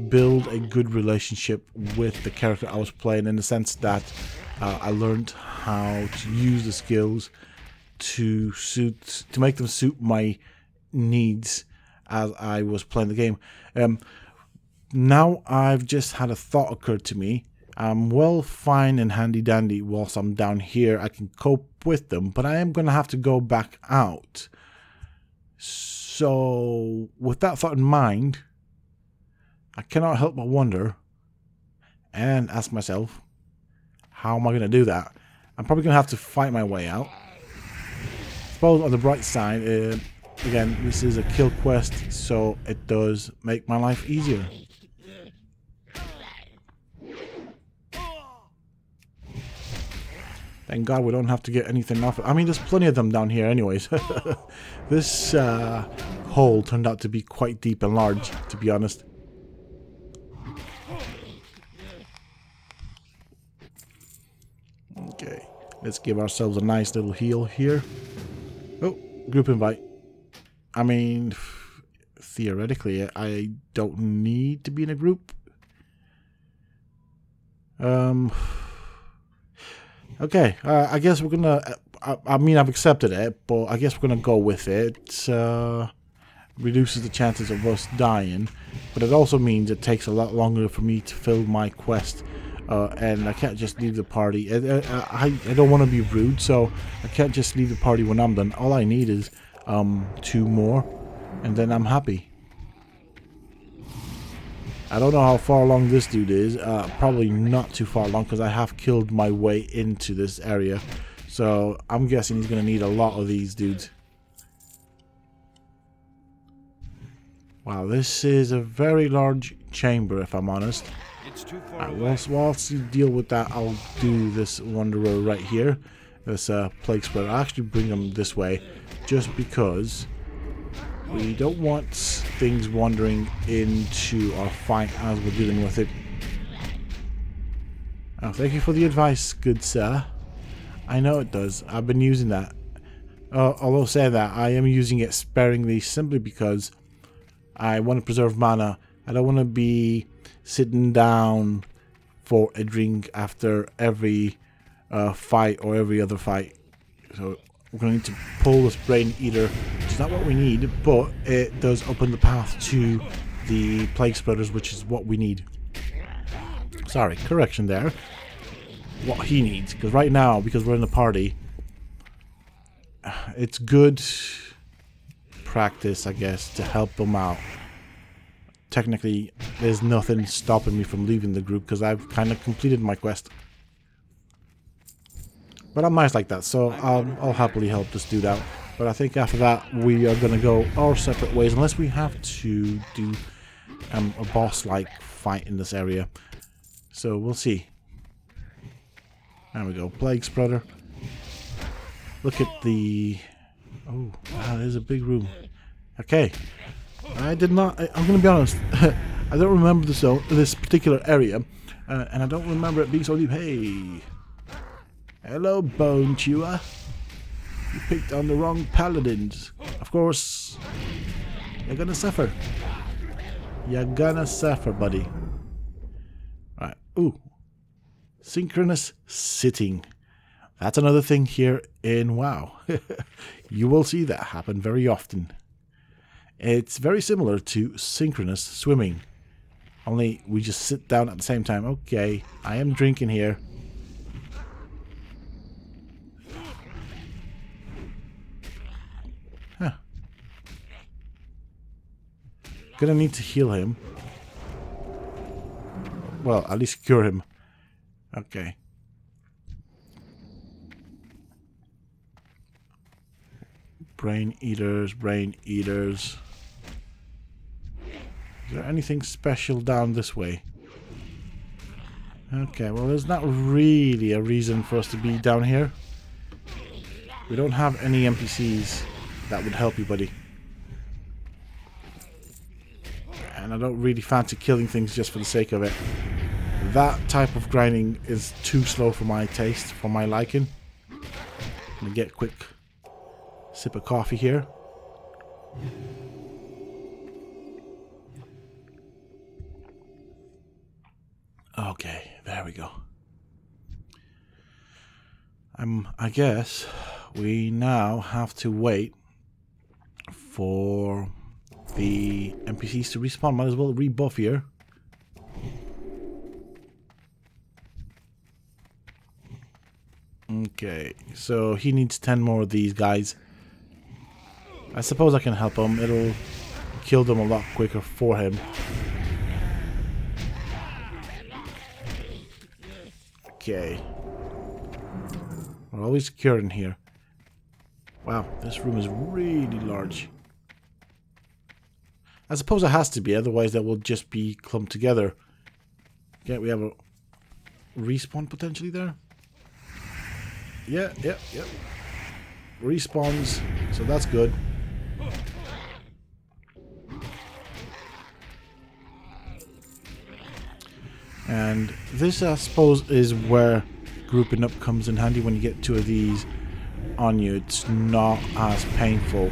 build a good relationship with the character I was playing, in the sense that I learned how to use the skills to make them suit my needs as I was playing the game. Now I've just had a thought occur to me. I'm well fine and handy dandy whilst I'm down here. I can cope with them, but I am going to have to go back out. So with that thought in mind, I cannot help but wonder and ask myself, how am I going to do that? I'm probably going to have to fight my way out. I suppose on the bright side, again, this is a kill quest, so it does make my life easier. Thank God we don't have to get anything off it. I mean, there's plenty of them down here anyways. This hole turned out to be quite deep and large, to be honest. Okay, let's give ourselves a nice little heal here. Oh, group invite. I mean, theoretically, I don't need to be in a group. Okay, I guess we're gonna... I mean, I've accepted it, but I guess we're gonna go with it. Reduces the chances of us dying, but it also means it takes a lot longer for me to fill my quest. And I can't just leave the party. I don't want to be rude, so I can't just leave the party when I'm done. All I need is 2 more, and then I'm happy. I don't know how far along this dude is. Probably not too far along, because I have killed my way into this area. So I'm guessing he's going to need a lot of these dudes. Wow, this is a very large chamber, if I'm honest. Whilst you deal with that, I'll do this wanderer right here. This plague spreader. I'll actually bring them this way, just because we don't want things wandering into our fight as we're dealing with it. Oh, thank you for the advice, good sir. I know it does. I've been using that. Although saying that, I am using it sparingly, simply because I want to preserve mana. I don't want to be sitting down for a drink after every fight or every other fight. So we're going to need to pull this brain eater, which is not what we need, but it does open the path to the plague spreaders, which is what we need. Sorry, correction there. What he needs, because right now, because we're in a party, it's good practice, I guess, to help them out. Technically, there's nothing stopping me from leaving the group, because I've kind of completed my quest. But I'm nice like that, so I'll happily help this dude out. But I think after that, we are going to go our separate ways, unless we have to do a boss-like fight in this area. So we'll see. There we go, plague spreader. Look at the... Oh, wow, there's a big room. Okay. I'm going to be honest, I don't remember this particular area, and I don't remember it being so deep. Hey! Hello, Bone Chewer. You picked on the wrong paladins. Of course, you're gonna suffer. You're gonna suffer, buddy. Alright, ooh. Synchronous sitting. That's another thing here in WoW. You will see that happen very often. It's very similar to synchronous swimming. Only we just sit down at the same time. Okay, I am drinking here. Gonna need to heal him. Well, at least cure him. Okay. Brain eaters, brain eaters. Is there anything special down this way? Okay, well, there's not really a reason for us to be down here. We don't have any NPCs that would help you, buddy. And I don't really fancy killing things just for the sake of it. That type of grinding is too slow for my taste, for my liking. I'm gonna get a quick sip of coffee here. Okay, there we go. I guess we now have to wait for the NPCs to respawn. Might as well rebuff here. Okay, so he needs 10 more of these guys. I suppose I can help him. It'll kill them a lot quicker for him. Okay. We're always secure in here. Wow, this room is really large. I suppose it has to be, otherwise that will just be clumped together. Okay, we have a respawn potentially there. Yeah. Respawns, so that's good. And this, I suppose, is where grouping up comes in handy. When you get 2 of these on you, it's not as painful.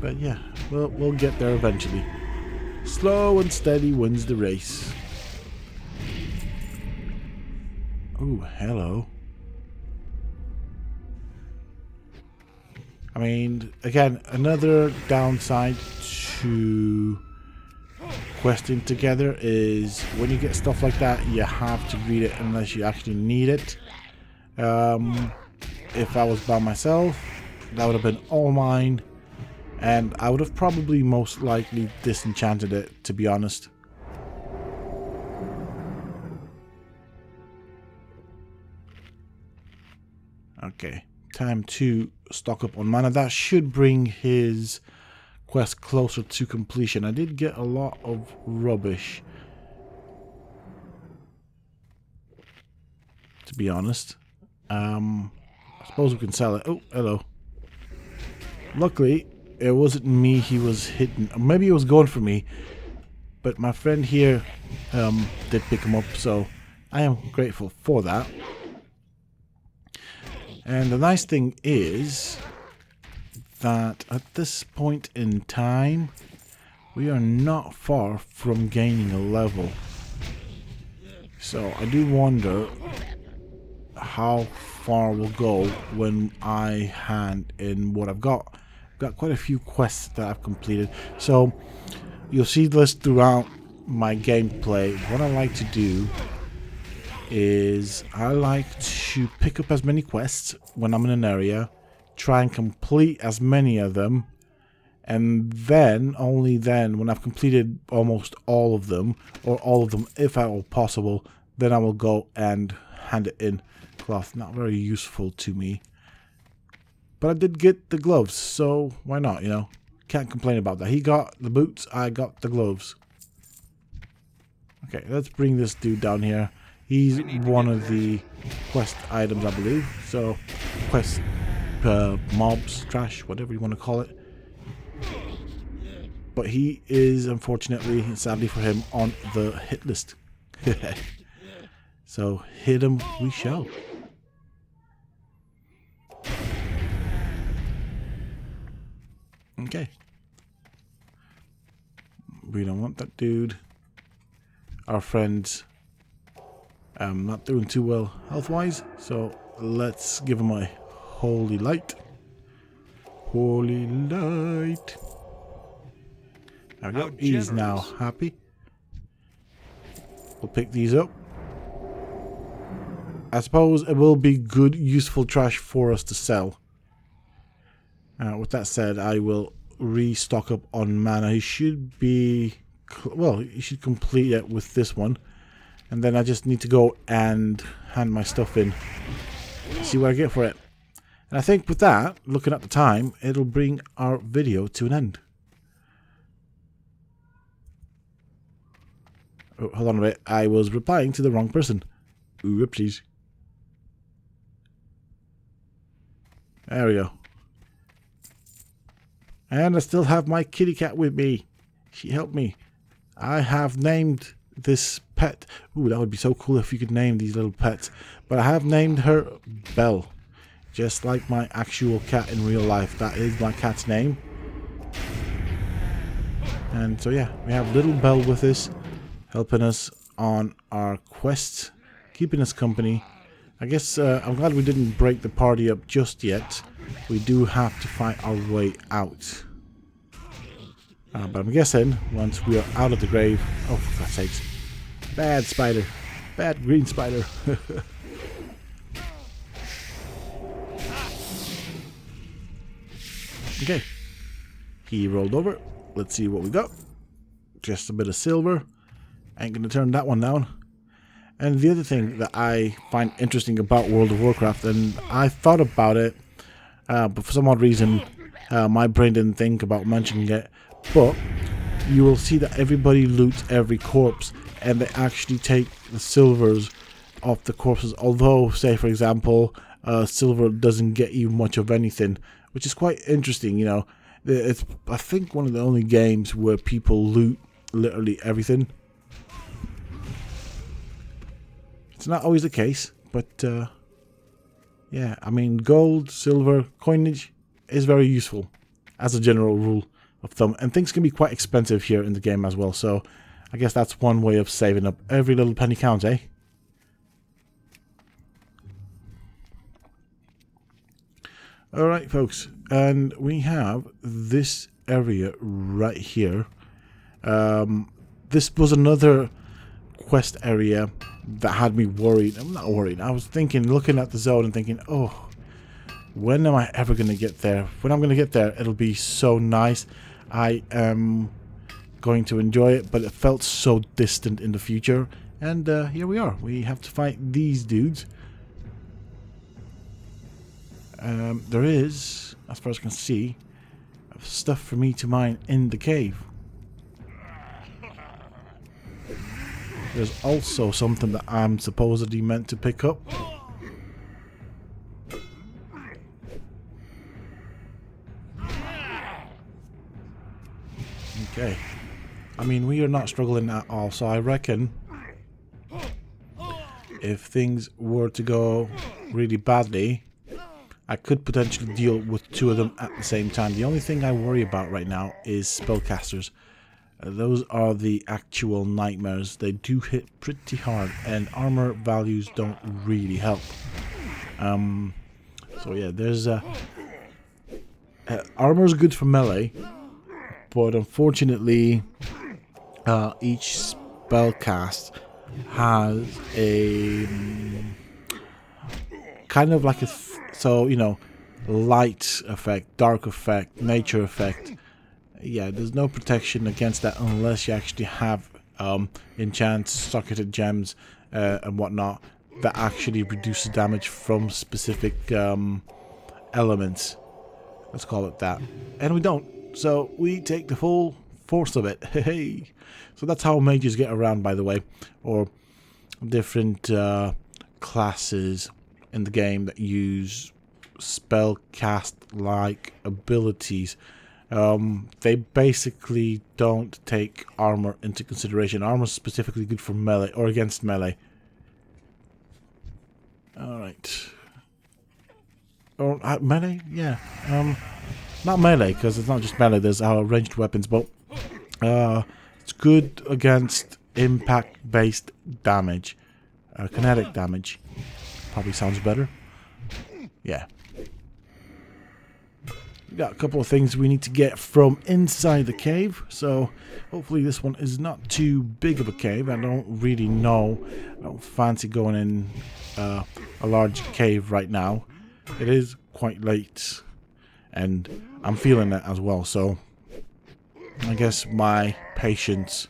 But yeah, we'll get there eventually. Slow and steady wins the race. Ooh, hello. I mean, again, another downside to questing together is when you get stuff like that, you have to read it unless you actually need it. If I was by myself, that would have been all mine, and I would have probably most likely disenchanted it, to be honest. Okay, time to stock up on mana. That should bring his quest closer to completion. I did get a lot of rubbish, to be honest. I suppose we can sell it. Oh, hello. Luckily, it wasn't me he was hitting. Maybe he was going for me, but my friend here did pick him up, so I am grateful for that. And the nice thing is that at this point in time, we are not far from gaining a level. So I do wonder how far we'll go when I hand in what I've got. I've got quite a few quests that I've completed. So you'll see this throughout my gameplay. What I like to do is I like to pick up as many quests when I'm in an area, try and complete as many of them, and then, only then, when I've completed almost all of them, or all of them if at all possible, then I will go and hand it in. Cloth, not very useful to me, but I did get the gloves, so why not, you know? Can't complain about that. He got the boots, I got the gloves. Okay, let's bring this dude down here. He's one of the quest items, I believe. So, quest mobs, trash, whatever you want to call it. But he is, unfortunately, sadly for him, on the hit list. So, hit him we shall. Okay. We don't want that dude. Our friends not doing too well health-wise, so let's give him a holy light. Holy light. There we go. He's now happy. We'll pick these up. I suppose it will be good, useful trash for us to sell. With that said, I will restock up on mana. He should be, well, he should complete it with this one. And then I just need to go and hand my stuff in. See what I get for it. And I think with that, looking at the time, it'll bring our video to an end. Oh, hold on a bit. I was replying to the wrong person. Whoopsies. There we go. And I still have my kitty cat with me. She helped me. I have named this pet. Ooh, that would be so cool if you could name these little pets. But I have named her Belle. Just like my actual cat in real life. That is my cat's name. And so yeah, we have little Belle with us, helping us on our quests, keeping us company. I guess I'm glad we didn't break the party up just yet. We do have to find our way out. But I'm guessing once we are out of the grave... Oh, for God's sakes. Bad spider. Bad green spider. Okay. He rolled over. Let's see what we got. Just a bit of silver. Ain't gonna turn that one down. And the other thing that I find interesting about World of Warcraft, and I thought about it, but for some odd reason, my brain didn't think about mentioning it, but you will see that everybody loots every corpse, and they actually take the silvers off the corpses, although, say for example, silver doesn't get you much of anything, which is quite interesting, you know. It's, I think, one of the only games where people loot literally everything. It's not always the case, but yeah, I mean, gold, silver, coinage is very useful as a general rule of thumb, and things can be quite expensive here in the game as well, so I guess that's one way of saving up. Every little penny counts, eh? Alright folks, and we have this area right here. This was another quest area that had me worried. I'm not worried. I was thinking, looking at the zone and thinking, oh, when am I ever going to get there? When I'm going to get there, it'll be so nice. I am going to enjoy it, but it felt so distant in the future. And here we are. We have to fight these dudes. There is, as far as I can see, stuff for me to mine in the cave. There's also something that I'm supposedly meant to pick up. Okay. I mean, we are not struggling at all, so I reckon if things were to go really badly, I could potentially deal with two of them at the same time. The only thing I worry about right now is spellcasters. Those are the actual nightmares. They do hit pretty hard, and armor values don't really help. So yeah, there's armor is good for melee, but unfortunately, each spellcast has a kind of like a so, you know, light effect, dark effect, nature effect. Yeah, there's no protection against that unless you actually have enchants, socketed gems, and whatnot that actually reduces damage from specific elements. Let's call it that. And we don't. So we take the full force of it. Hey. So that's how mages get around, by the way, or different classes in the game that use spellcast-like abilities. They basically don't take armor into consideration. Armor is specifically good for melee or against melee. Alright. Or melee? Yeah. Not melee, because it's not just melee, there's ranged weapons, but it's good against impact-based damage. Kinetic damage. Probably sounds better. Yeah. We got a couple of things we need to get from inside the cave, so hopefully this one is not too big of a cave. I don't really know. I don't fancy going in a large cave right now. It is quite late, and I'm feeling that as well, so I guess my patience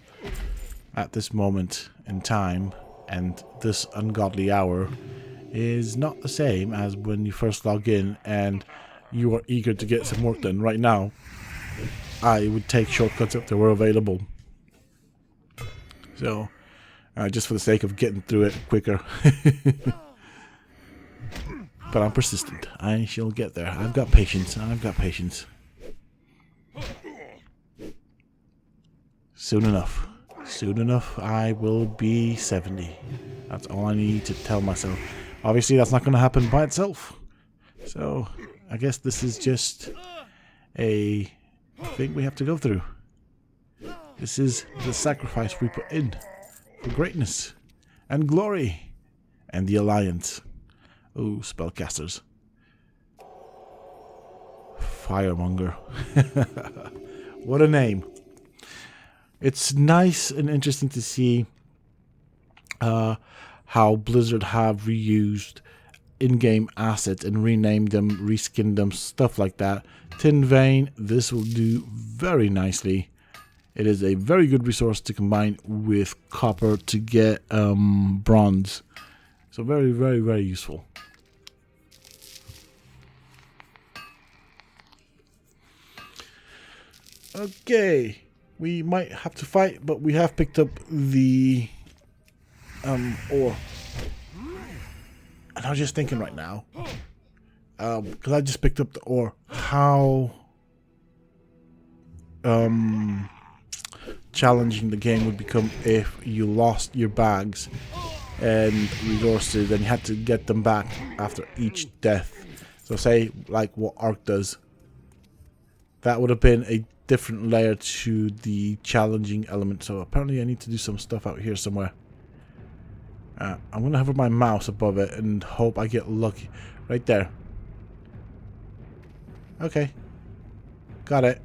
at this moment in time and this ungodly hour is not the same as when you first log in and you are eager to get some work done. Right now, I would take shortcuts if they were available. So, just for the sake of getting through it quicker. But I'm persistent. I shall get there. I've got patience. I've got patience. Soon enough. Soon enough, I will be 70. That's all I need to tell myself. Obviously, that's not going to happen by itself. So, I guess this is just a thing we have to go through. This is the sacrifice we put in for greatness and glory and the Alliance. Oh, spellcasters. Firemonger. What a name. It's nice and interesting to see how Blizzard have reused in-game assets and renamed them, reskinned them, stuff like that. Tin Vein, this will do very nicely. It is a very good resource to combine with copper to get bronze. So very, very, very useful. Okay, we might have to fight, but we have picked up the ore. And I was just thinking right now, because I just picked up the ore, how challenging the game would become if you lost your bags and resources and you had to get them back after each death. So say like what Ark does. That would have been a different layer to the challenging element. So apparently I need to do some stuff out here somewhere. I'm going to hover my mouse above it and hope I get lucky. Right there. Okay. Got it.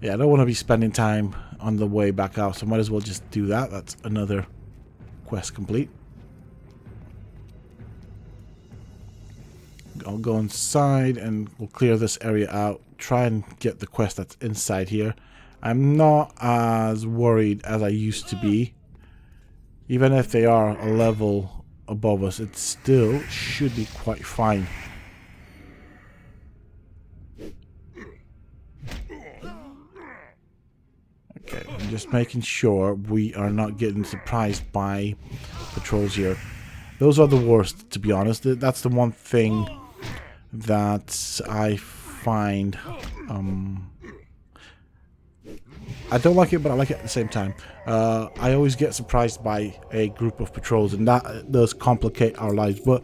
Yeah, I don't want to be spending time on the way back out, so might as well just do that. That's another quest complete. I'll go inside and we'll clear this area out. Try and get the quest that's inside here. I'm not as worried as I used to be. Even if they are a level above us, it still should be quite fine. Okay, I'm just making sure we are not getting surprised by patrols here. Those are the worst, to be honest. That's the one thing that I find I don't like it, but I like it at the same time. I always get surprised by a group of patrols, and that does complicate our lives. But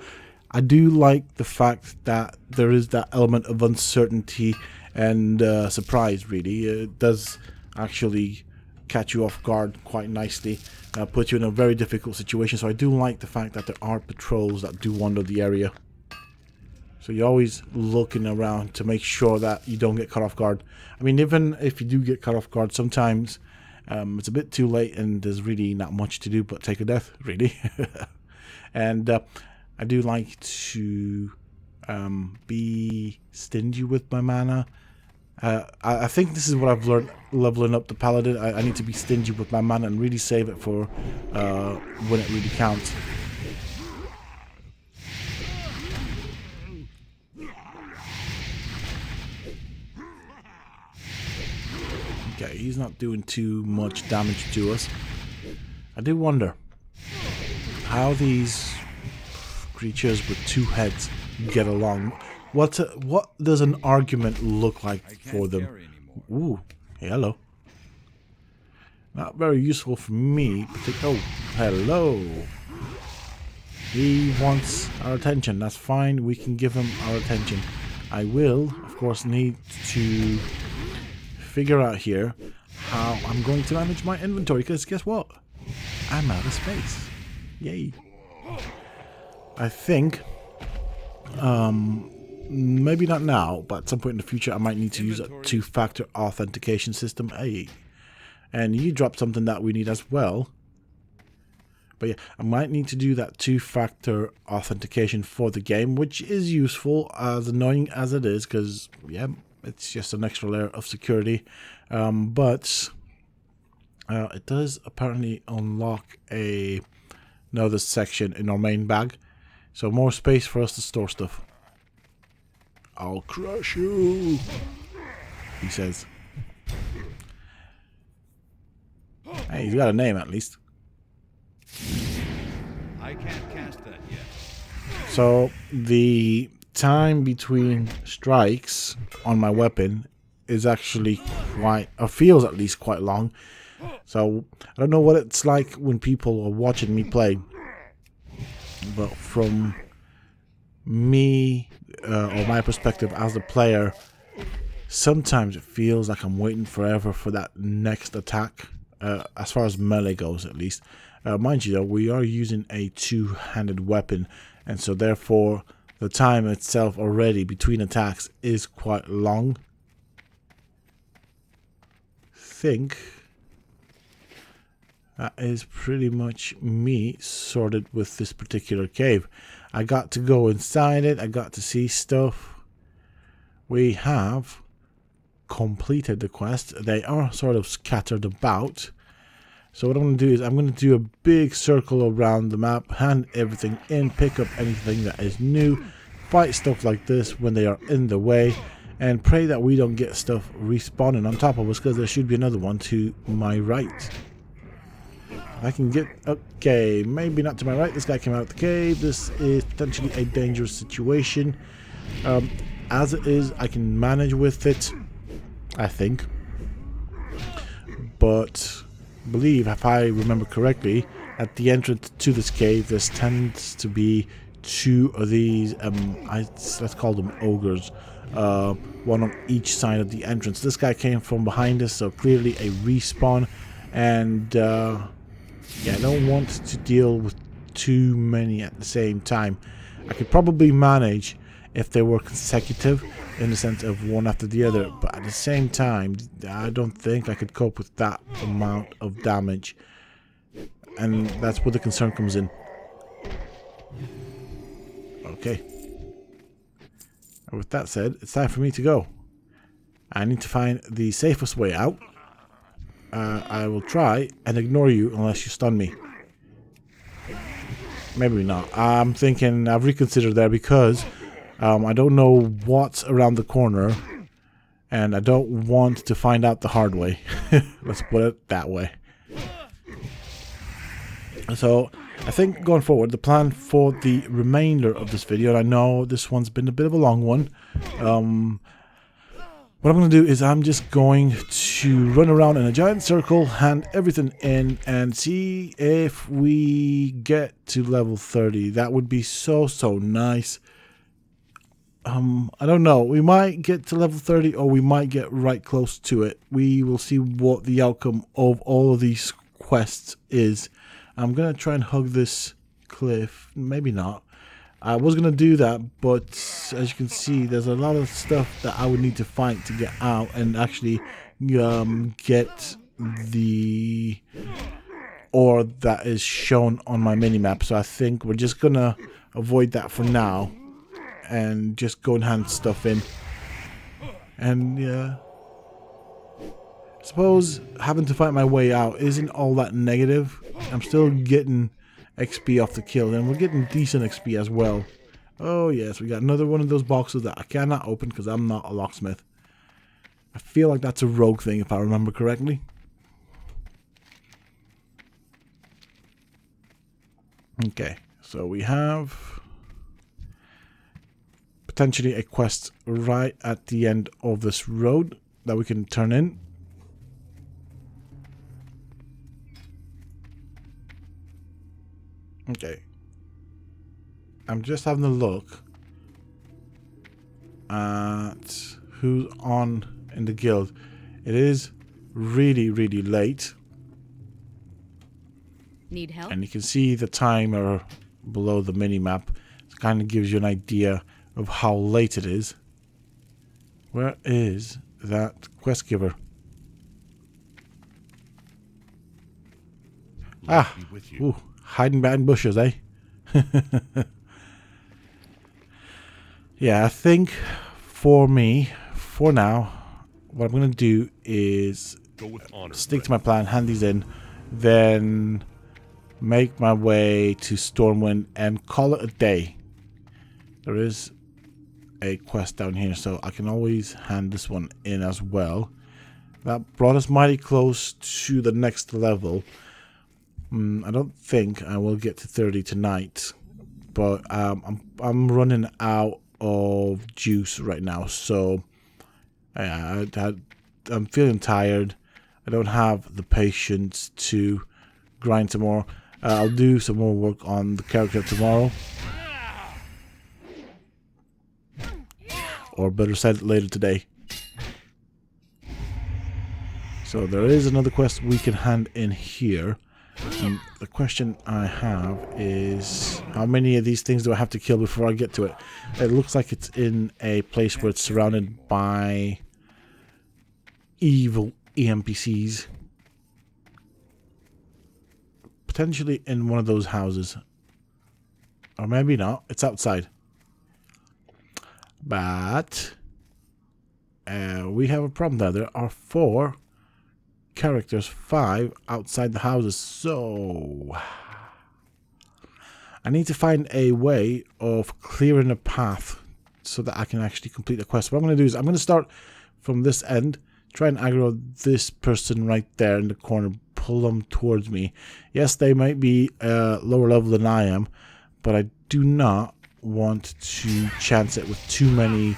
I do like the fact that there is that element of uncertainty and surprise, really. It does actually catch you off guard quite nicely, put you in a very difficult situation. So I do like the fact that there are patrols that do wander the area. So you're always looking around to make sure that you don't get caught off guard. I mean, even if you do get caught off guard, sometimes it's a bit too late and there's really not much to do but take a death, really. And I do like to be stingy with my mana. I think this is what I've learned leveling up the Paladin. I need to be stingy with my mana and really save it for when it really counts. Okay, he's not doing too much damage to us. I do wonder how these creatures with two heads get along. What does an argument look like for them? Ooh, hey, hello. Not very useful for me. Oh, hello. He wants our attention. That's fine. We can give him our attention. I will, of course, need to figure out here how I'm going to manage my inventory, because guess what? I'm out of space. Yay. I think maybe not now, but at some point in the future I might need to use a two-factor authentication system. Hey, and you dropped something that we need as well. But yeah, I might need to do that two-factor authentication for the game, which is useful, as annoying as it is, because yeah, It's just an extra layer of security. But it does apparently unlock another section in our main bag. So more space for us to store stuff. I'll crush you, he says. Hey, he's got a name at least. I can't cast that yet. So the time between strikes on my weapon is actually quite, or feels at least quite long. So I don't know what it's like when people are watching me play, but from me or my perspective as a player, sometimes it feels like I'm waiting forever for that next attack, as far as melee goes at least. Mind you though, we are using a two-handed weapon, and so therefore the time itself already between attacks is quite long. Think that is pretty much me sorted with this particular cave. I got to go inside it, I got to see stuff. We have completed the quest. They are sort of scattered about. So what I'm going to do is I'm going to do a big circle around the map, hand everything in, pick up anything that is new, fight stuff like this when they are in the way, and pray that we don't get stuff respawning on top of us, because there should be another one to my right. I can get... okay, maybe not to my right. This guy came out of the cave. This is potentially a dangerous situation. As it is, I can manage with it, I think. But I believe, if I remember correctly, at the entrance to this cave, there tends to be two of these, let's call them ogres. One on each side of the entrance. This guy came from behind us, so clearly a respawn. And yeah, I don't want to deal with too many at the same time. I could probably manage if they were consecutive, in the sense of one after the other, but at the same time, I don't think I could cope with that amount of damage. And that's where the concern comes in. Okay. And with that said, it's time for me to go. I need to find the safest way out. I will try and ignore you unless you stun me. Maybe not. I'm thinking, I've reconsidered there because I don't know what's around the corner, and I don't want to find out the hard way. Let's put it that way. So I think going forward, the plan for the remainder of this video, and I know this one's been a bit of a long one, what I'm going to do is I'm just going to run around in a giant circle, hand everything in, and see if we get to level 30. That would be so nice. I don't know. We might get to level 30, or we might get right close to it. We will see what the outcome of all of these quests is. I'm going to try and hug this cliff. Maybe not. I was going to do that, but as you can see, there's a lot of stuff that I would need to fight to get out and actually get the ore that is shown on my minimap. So I think we're just going to avoid that for now and just go and hand stuff in. And yeah, I suppose having to fight my way out isn't all that negative. I'm still getting XP off the kill, and we're getting decent XP as well. Oh yes, we got another one of those boxes that I cannot open because I'm not a locksmith. I feel like that's a rogue thing if I remember correctly. Okay, so we have potentially a quest right at the end of this road that we can turn in. Okay. I'm just having a look at who's on in the guild. It is really late. Need help? And you can see the timer below the mini-map. It kind of gives you an idea of how late it is. Where is that quest giver? Ah, ooh, hiding behind bushes, eh? Yeah, I think for me, for now, what I'm going to do is Go with honor. stick to my plan, hand these in, then make my way to Stormwind and call it a day. There is a quest down here, so I can always hand this one in as well. That brought us mighty close to the next level. I don't think I will get to 30 tonight, but I'm running out of juice right now, so I'm feeling tired. I don't have the patience to grind some more. I'll do some more work on the character tomorrow, or better said, later today. So there is another quest we can hand in here. And the question I have is, how many of these things do I have to kill before I get to it? It looks like it's in a place where it's surrounded by evil NPCs. Potentially in one of those houses. Or maybe not. It's outside. But we have a problem there. There are 4 characters, 5 outside the houses, so I need to find a way of clearing a path so that I can actually complete the quest. What I'm going to do is I'm going to start from this end, try and aggro this person right there in the corner, pull them towards me. Yes, they might be lower level than I am, but I do not want to chance it with too many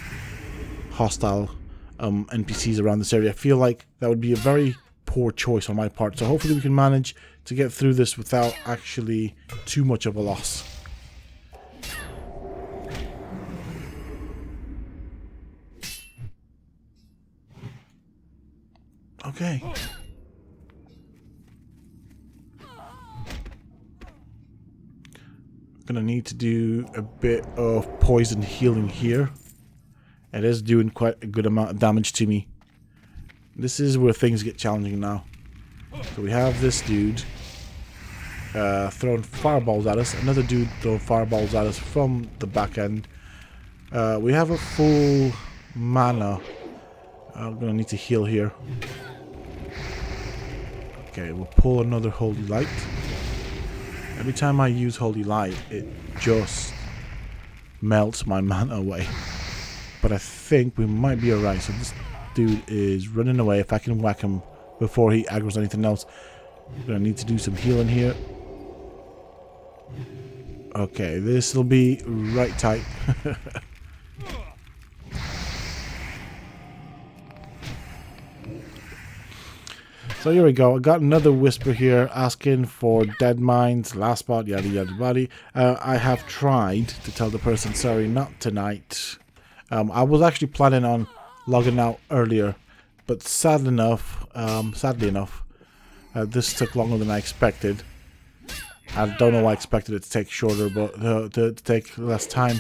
hostile NPCs around this area. I feel like that would be a very poor choice on my part, so hopefully we can manage to get through this without actually too much of a loss. Okay. Gonna need to do a bit of poison healing here. It is doing quite a good amount of damage to me. This is where things get challenging now. So we have this dude throwing fireballs at us. Another dude throwing fireballs at us from the back end. We have a full mana. I'm gonna need to heal here. Okay, we'll pull another Holy Light. Every time I use Holy Light, it just melts my mana away. But I think we might be alright. So this dude is running away. If I can whack him before he aggro's anything else, I'm gonna need to do some healing here. Okay, this will be right tight. So here we go. I got another whisper here asking for dead mines, last spot, yada yada yada. I have tried to tell the person, sorry, not tonight. I was actually planning on logging out earlier, but sadly enough, this took longer than I expected. I don't know why I expected it to take shorter, but to take less time.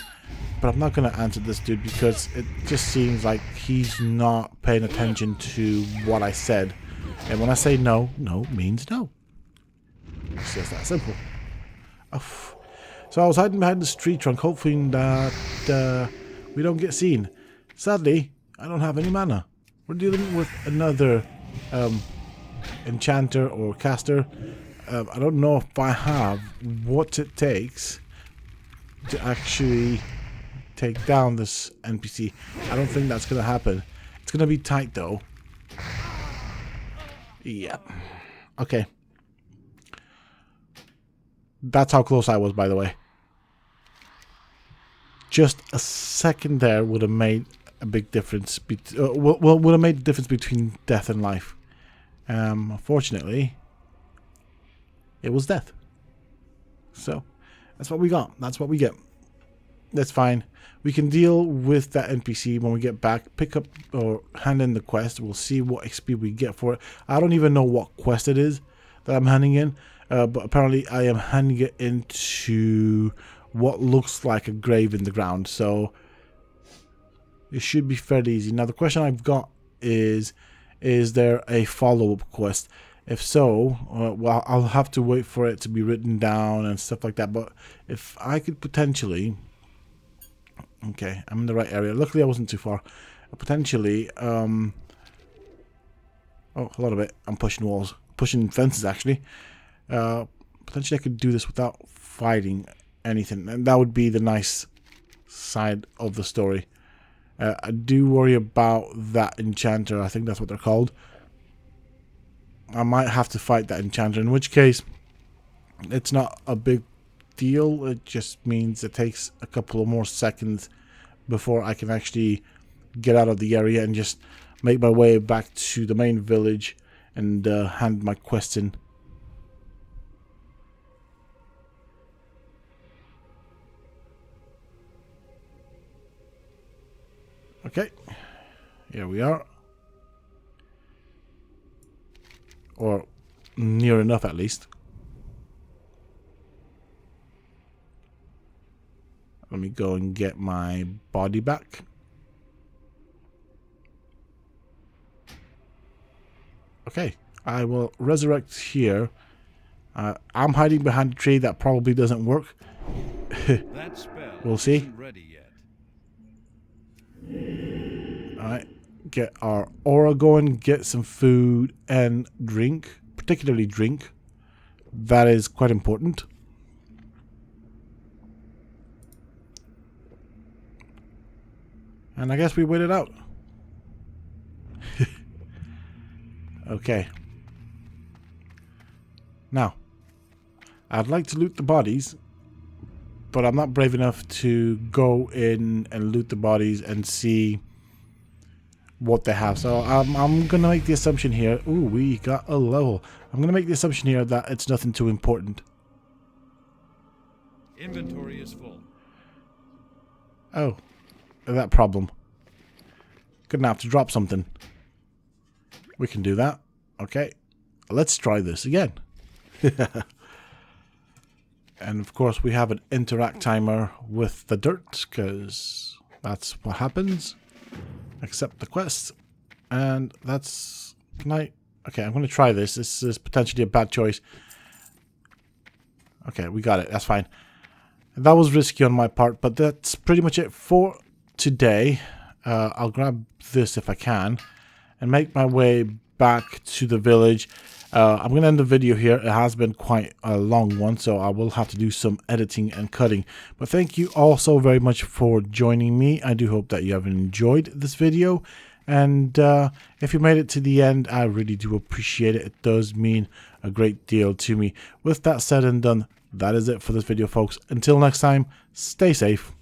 But I'm not going to answer this dude because it just seems like he's not paying attention to what I said. And when I say no, no means no. It's just that simple. So I was hiding behind this tree trunk, hoping that we don't get seen. Sadly, I don't have any mana. We're dealing with another enchanter or caster. I don't know if I have what it takes to actually take down this NPC. I don't think that's going to happen. It's going to be tight though. Yeah. Okay. That's how close I was, by the way. Just a second there would have made a big difference. Would have made the difference between death and life. Unfortunately, it was death. So, that's what we got. That's what we get. That's fine. We can deal with that NPC when we get back. Pick up or hand in the quest. We'll see what XP we get for it. I don't even know what quest it is that I'm handing in. But apparently I am handing it into what looks like a grave in the ground. So it should be fairly easy. Now the question I've got is there a follow-up quest? If so, well, I'll have to wait for it to be written down and stuff like that. But if I could potentially... Okay, I'm in the right area. Luckily, I wasn't too far. potentially, oh, hold on a bit. I'm pushing walls, pushing fences actually. Potentially I could do this without fighting anything, and that would be the nice side of the story. I do worry about that enchanter. I think that's what they're called. I might have to fight that enchanter, in which case it's not a big deal. It just means it takes a couple of more seconds before I can actually get out of the area and just make my way back to the main village and hand my quest in. Okay, here we are. Or near enough, at least. Let me go and get my body back. Okay, I will resurrect here. I'm hiding behind a tree. That probably doesn't work. That spell We'll see. isn't ready yet. Alright, get our aura going, get some food and drink, particularly drink. That is quite important. And I guess we wait it out. Okay. Now, I'd like to loot the bodies, but I'm not brave enough to go in and loot the bodies and see what they have. So I'm gonna make the assumption here. Ooh, we got a level. I'm gonna make the assumption here that it's nothing too important. Inventory is full. Oh, that problem. Gonna have to drop something. We can do that. Okay, let's try this again. And of course we have an interact timer with the dirt, because that's what happens. Accept the quest, and that's night. Okay, I'm going to try this. This is potentially a bad choice. Okay, we got it. That's fine. That was risky on my part, but that's pretty much it for today. I'll grab this if I can and make my way back to the village. I'm going to end the video here. It has been quite a long one, so I will have to do some editing and cutting. But thank you all so very much for joining me. I do hope that you have enjoyed this video. And if you made it to the end, I really do appreciate it. It does mean a great deal to me. With that said and done, that is it for this video, folks. Until next time, stay safe.